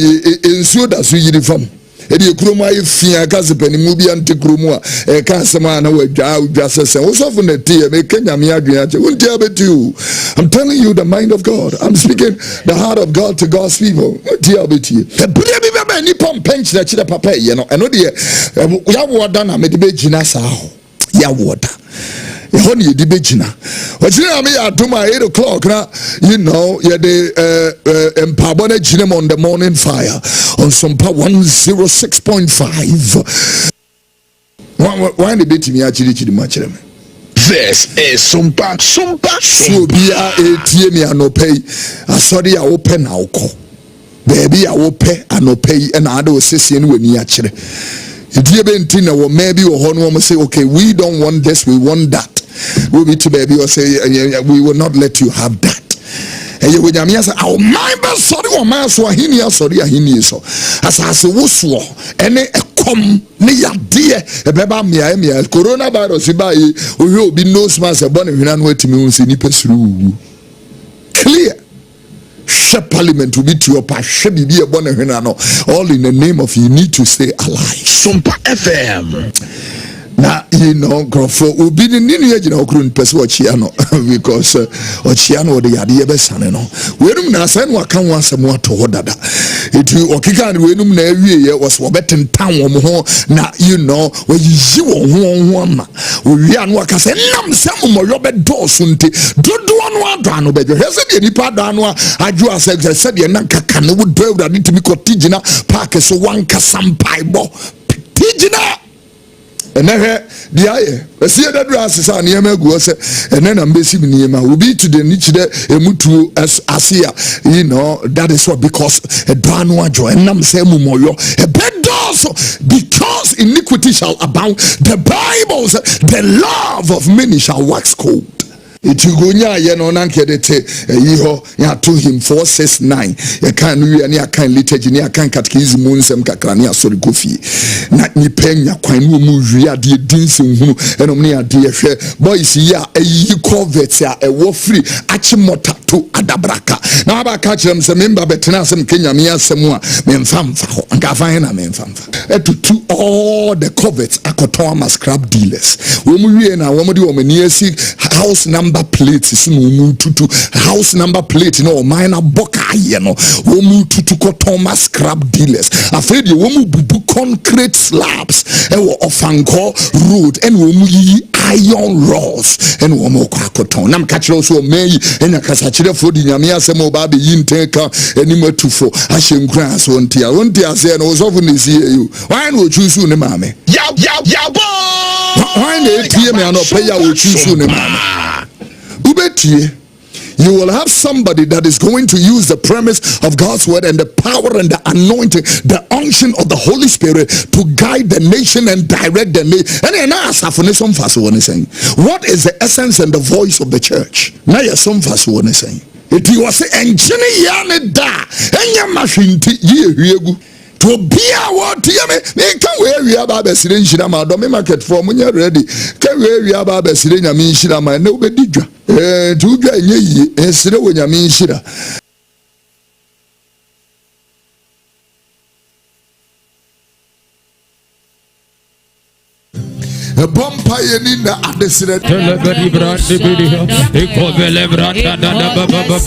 in Suda Suyifam. Edi kroma ifia kaze pani mubi ante kromwa ka sema na wadwa sese wo so na tie me kenya me adwen ache wonti abetu. I'm telling you the mind of God. I'm speaking the heart of God to God's people. Tie abetu e bere bi be ni pom pench na chire papa ye no eno de ya woda na me de be gina sa ho ya woda honey the begina. What you know me at 8 o'clock now, you know, yeah the empabone ginem on the morning fire on SOMPA 106.5. Why the bit me actually much. This is SOMPA. So be a me no pay. I sorry I open now call. Baby I open and no pay and I do say when you actually. Maybe say, okay, we don't want this, we want that. We'll be to baby or say, we will not let you have that. And you would say, oh, my best, sorry, or my swahini, sorry, so. As I say, wuswo, and a come near dear, a beba mia, coronavirus, we will be no smas, a bonnet, and wait to me, clear. Parliament to be to your passion, be a bonnet, all in the name of you need to stay alive. SOMPA FM. Now, you know, for be the new age in our current person, Ochiano, because Ochiano, the idea of son, we don't know, send what can want some more to order that. It will Okikan, we don't know, was Wabet town or more. Now, you know, where you one, we are what I said, Nam Sam or Robert Dawson, do one down, but you have any part down. I do as I said, you're not can would do that need to be cottigina, park so one casam piebo, Tijina. And then the aye, see that grass is on Yama goes, and then I'm basically Nima will be to the niche there, a mutu as Asia, you know, that is what because a Dranwa join Nam Semumoyo, a bed also because iniquity shall abound. The Bible says the love of many shall wax cold. Itugunya yeno nankedete yiho ya to him 469 ya kan wi ani akan liturgy ni akan catechism munsem kakra ni asori kofi na ni penya kwan no mu wi ade dinsin hunu enom ni ade hwe boys ya ayi covet ya ewo free achimota to adabraka na aba ka kirem se member betena asem Kenya me asem a memfamfa ho anka fa na memfamfa etutu all the covets akoton ama scrap dealers wo mu wi na wo mu de wo mani asi house number plate is no tutu house number plate no minor boka ye no wo mu tutu ko Thomas scrap dealers afraid you wo mu bubu concrete slabs e wo Ofanko road and wo mu yi iron rods and wo mo kwa koton nam ka kire so meyi enya kasa kire fo di nyame asem oba be yinteka animatufo ahyenkura so ontia se no so fu ne sie you why no choose ne mame ya bo why na tie me no pay ya wo choose ne mame ubetie You will have somebody that is going to use the premise of God's word and the power and the anointing, the unction of the Holy Spirit to guide the nation and direct the nation. What is the essence and the voice of the church? It was engine da to be our TM, they can wear we about the Syrian Shirama, Domi market for when you're ready. Can we about the Syrian Yamin Shirama, nobody to ye, and Syrian Yamin Shira. A bumpire in the Adesiret. Telebedi brandi video, Ecovele branda da baba,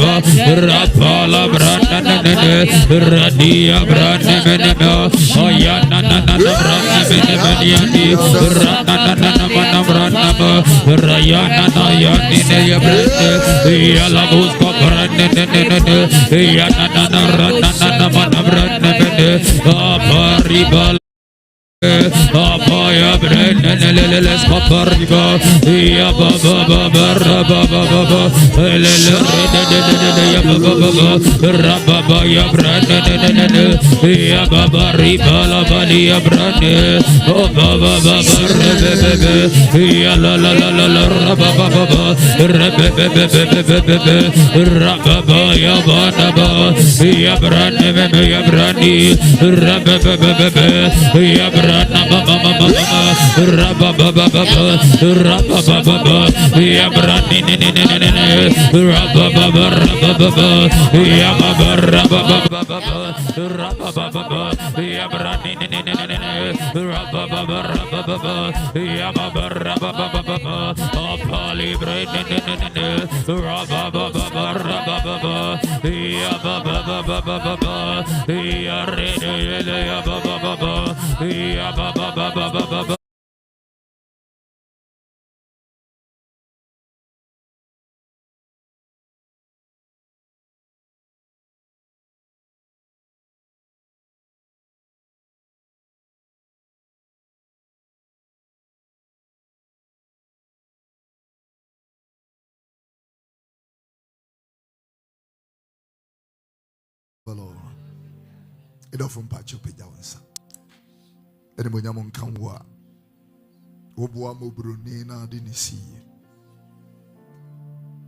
Rapala branda nene, Radia branda menema, Oyana nana branda menemaniani, Rana nana branda, Rayana nayani neya branda, Yalabusko branda nene, Yana nana branda mene, Aparibal. Apaya brenda nelele skapariba ya baba baba baba lele ya baba baba ya brenda nelele ya baba riba la bali ya brenda oh baba baba rebe ya la baba baba rebe baba ya baba ya brenda ya brandi rebe ya branda It often patch up a downsa. Anybody among Kamwa Obuamo Brunina didn't see.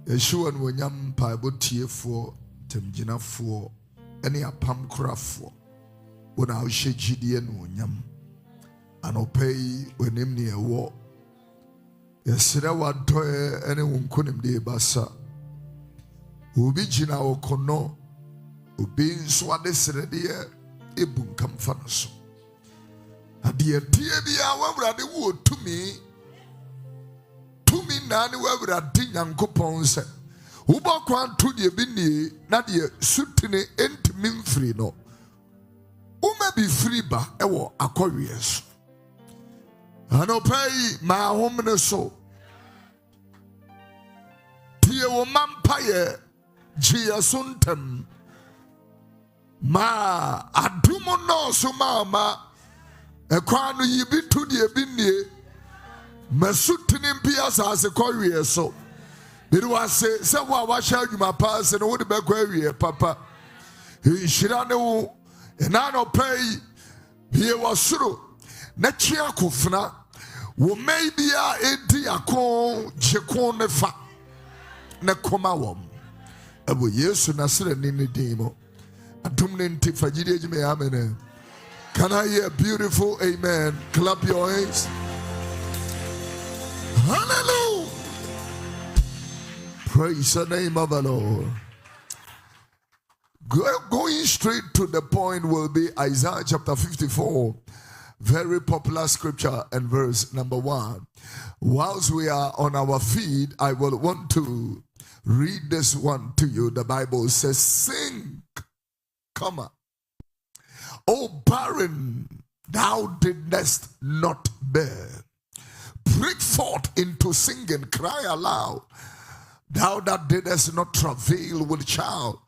A shoe and when yam piebo tear for Temjina for any a pam craft for when I'll shake GDN when yam and I'll pay when him near war. Yes, there were toy anyone couldn't be bassa. Ubijina or Kono Ubin Swades Redia Ebun Kamfanaso. Dear dear, whatever they would to me, Nani, whatever I did, young coupons. Uba quan to the bini, Nadia, certainly ain't mean free no. Who may be free ba, ewo, Aquarius. I no pay my home and so. Dear woman pie, Gia Suntem. Ma, I do no so, mama. A crown ye be to the bini, Masutin Pias as a courier so. It was say, what shall you my pass and all the back area, papa? He should know, and I no pay. Here was true. Natia Kufna, who may be a diacon, Jacone fa, Nakomawam. I will yes, and I said in the demo. A dominant Fajid me amen. Can I hear beautiful amen? Clap your hands. Hallelujah. Praise the name of the Lord. Going straight to the point will be Isaiah chapter 54. Very popular scripture and verse number 1. Whilst we are on our feet, I will want to read this one to you. The Bible says, sing, comma. O barren, thou didst not bear. Break forth into singing, cry aloud. Thou that didst not travail with child.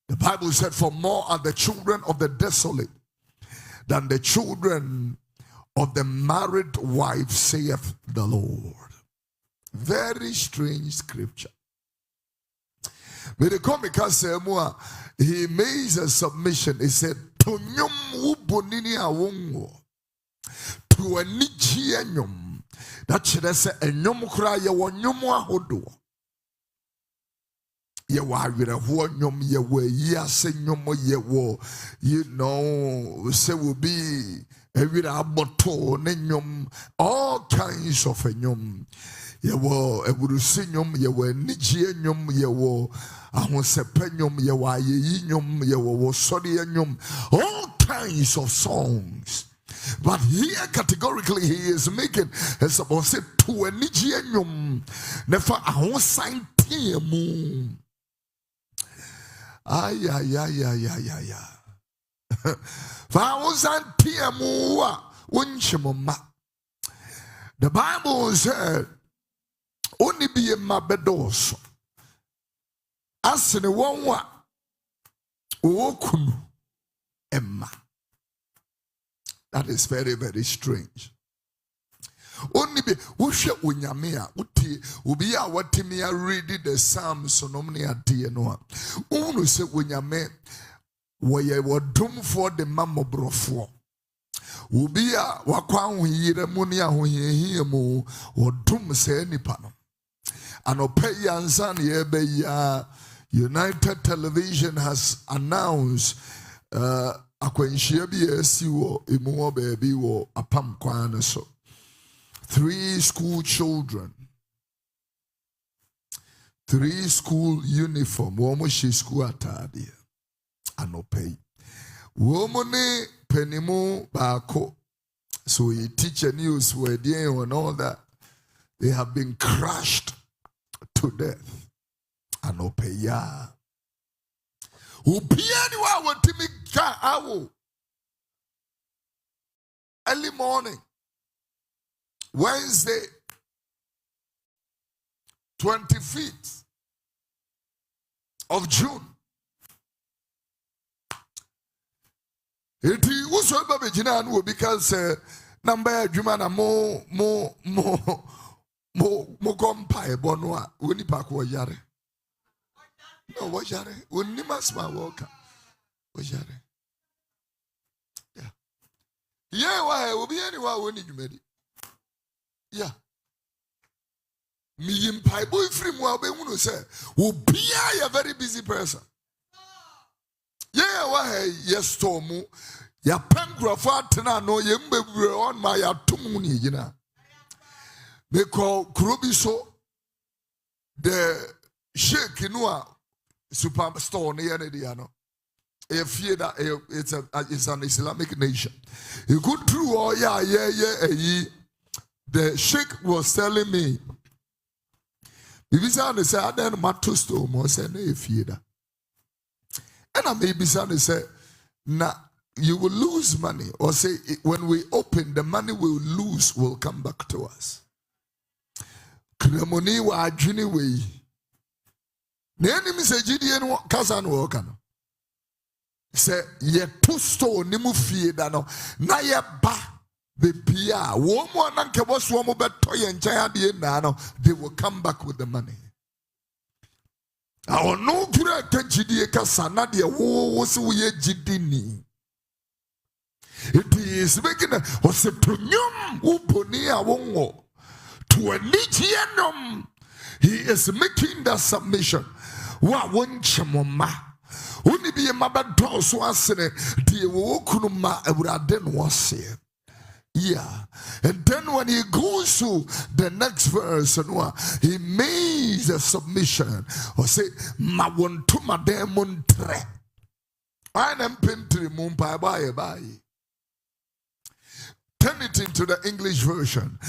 The Bible said, for more are the children of the desolate than the children of the married wife, saith the Lord. Very strange scripture. But the comic say more, he made a submission. He said, to nyom ubonini awongo, to a nichi enyom. That should say a nyom kra ye wo nyom ahodo. Ye wa wira ho nyom ye wo yi ase nyom ye wo, you know, say will be a wira aboto ne nyom, all kinds of a nyom. Ye wo eburusi nyom, ye wo nichi nyom, ye wo ahosepe nyom, ye wo ayeyi nyom, ye wo sori nyom, all kinds of songs. But here categorically he is making a supposed to a nichi nyom, never ahosan tiemu. Ay. Thousand tiemu unchimoma. The Bible said, only be a mabedos. As in a one okunu emma. That is very, very strange. Only be wusha unyamea uti ubiya watimia read the Psalms sonomnia tienoa. Unu se unyame waye wadum for the mamobrofo. Ubiya wakwa yire munia huye mu wadum se nipano. Anope yansan yebe ya United Television has announced akwenshia bi esi wo emu baby wo apam kwan so 3 school children, 3 school uniform wo mo shi school atade anope wo mo ne penimu baako so he teacher news were there and all that they have been crushed to death anope ya upiani wa watimi ka awo early morning Wednesday 25th of June. It was so baby because number Jumana mo compire bonwa uni pakwa yare. No, what yare? Uni masma walker. What yare? Yeah, why will be anywhere when you made it. Yeah. Me in boy free more be uno say will be a very busy person. Yeah, why yes tomu ya pengraph tena no yembe on my atumuni yina. Me call Krubiso the Sheikh Inua superstore near Nediano. A fear that it's an Islamic nation. You go through all the Sheikh was telling me, Bibisa said, I don't matter to more say no fear. And I maybe say, nah, you will lose money. Or say when we open, the money we'll lose will come back to us. Kremoni wa ajini we. The enemy say GDN Kazan Wakano. Say ye two stone nimu fear dano na ye ba. Bebia, woman and Kabos woman but toy and nano, they will come back with the money. Our no great Gidiaka Sanadia was we Gidini. It is making a was a tunyum uponia wongo to a nichianum. He is making that submission. Wa won chamoma. Only be a mabado so asene, dear wokunuma, Ebraden was here. Yeah, and then when he goes to the next verse, he makes a submission or say, "Ma want to ma demon tre." I am pentri mumpa bye. Turn it into the English version.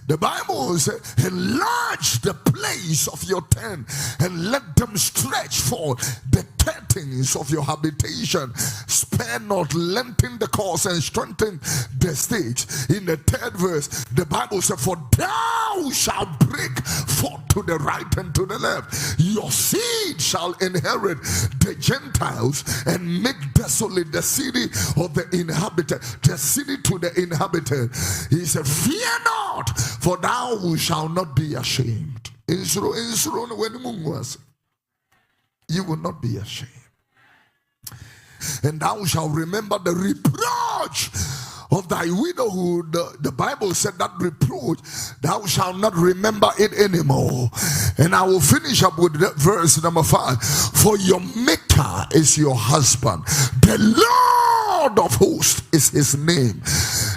The Bible says, enlarge the place of your tent and let them stretch forth the curtains of your habitation. Spare not, lengthen the course and strengthen the stage. In the 3rd verse, the Bible says, for thou shalt break forth to the right and to the left. Your seed shall inherit the Gentiles and make desolate the city of the inhabitant, the city to the inhabitant. He said, fear not, for thou shalt not be ashamed. You will not be ashamed. And thou shalt remember the reproach of thy widowhood. The Bible said that reproach, thou shalt not remember it anymore. And I will finish up with verse number 5. For your maker is your husband. The Lord of hosts is his name.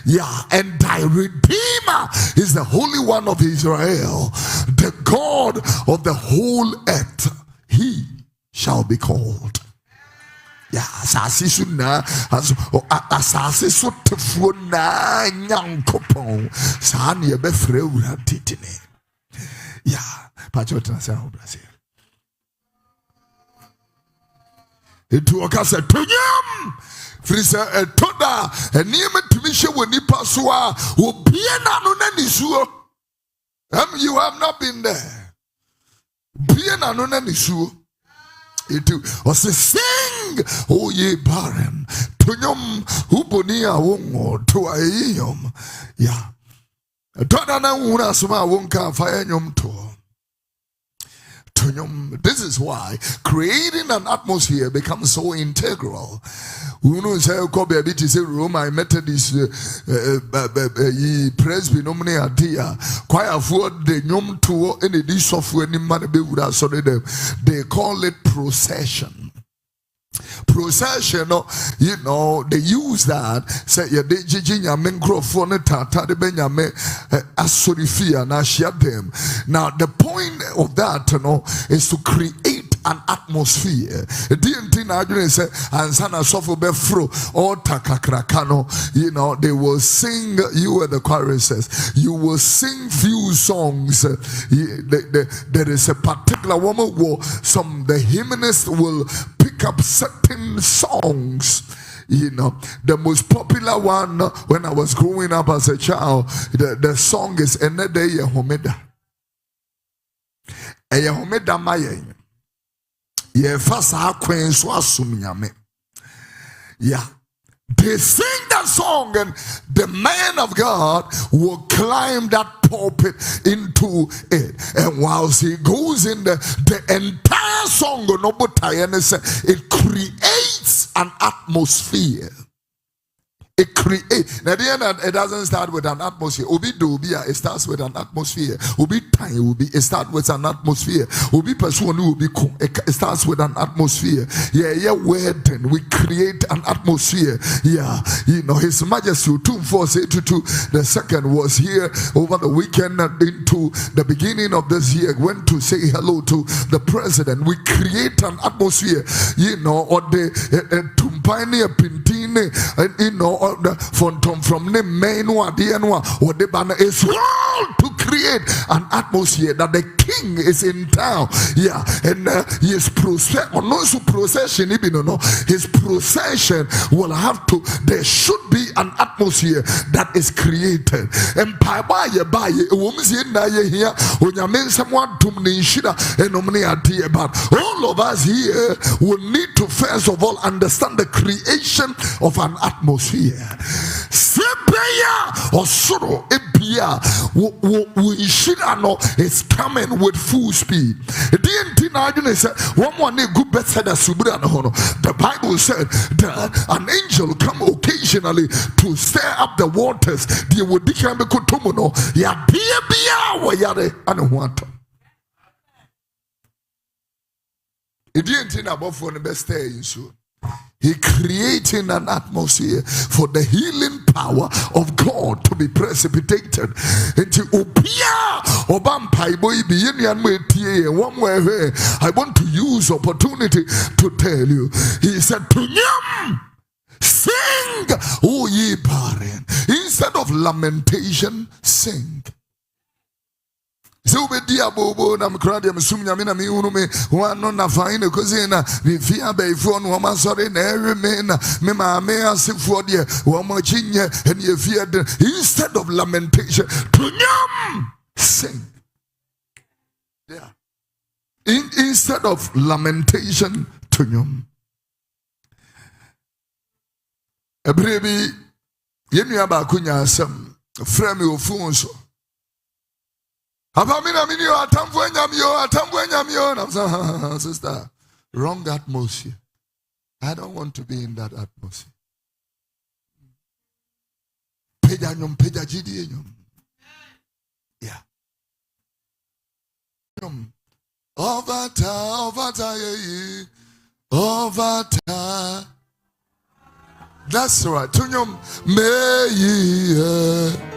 Yeah, and thy Redeemer is the Holy One of Israel, the God of the whole earth. He shall be called. Yeah, asase so na asase so tefuo na nyankopon sa na ye befre wura titine. Yeah, patrona sa Brazil. Etu okase tonyam frisa etoda eniem tumishe woni paso a obie na no na nisuo. You have not been there. Bie na no na nisuo. Itu ose sing, oh ye barren, tunyom ubonia wongo to ayom. Yeah, tonda na una suma wonka fire nyom to. This is why creating an atmosphere becomes so integral. We know say Kobe biti say Roma Methodist presby nomine adia choir for the nyom to any dish software ni man be would have they call it procession. Procession, you know, they use that. Say, yeah, they jijinya microphone tata de benyame asorifia na share them. Now, the point of that, you know, is to create an atmosphere. You know, they will sing. You are the choruses. You will sing few songs. There is a particular woman who the hymnist will pick up certain songs. You know, the most popular one when I was growing up as a child, the song is Enede Yehomeda. Yehomeda Maye. Yeah, they sing that song, and the man of God will climb that pulpit into it. And whilst he goes in the entire song, it creates an atmosphere. It creates. Now, it doesn't start with an atmosphere. It starts with an atmosphere. It starts with an atmosphere. It starts with an atmosphere. Yeah, wedding. We create an atmosphere. Yeah, you know, His Majesty 2482, the second, was here over the weekend into the beginning of this year. Went to say hello to the president. We create an atmosphere. You know, or the Tumpani Pintine, you know. From the main or the banner is all to create an atmosphere that the king is in town. Yeah, and his procession, his procession will have to. There should be an atmosphere that is created. And but all of us here will need to first of all understand the creation of an atmosphere. Osoro ebia is coming with full speed. The Bible said that an angel come occasionally to stir up the waters. He creating an atmosphere for the healing power of God to be precipitated into I want to use opportunity to tell you. He said, sing, O ye barren. Instead of lamentation, sing. So be dia bobo na mkrade msumnya mina mi unu me wano na faine kozina vi fia be fo no ma sore na ere na me ma me asifo de wo ma chinye and ye fear. Instead of lamentation, sing. Yeah. Instead of lamentation, tunyum. Ebrebi yenu aba kunya asem frame ofunso. Sister, wrong atmosphere. I don't want to be in that atmosphere. Yeah. Ovata. That's right. Tunyom me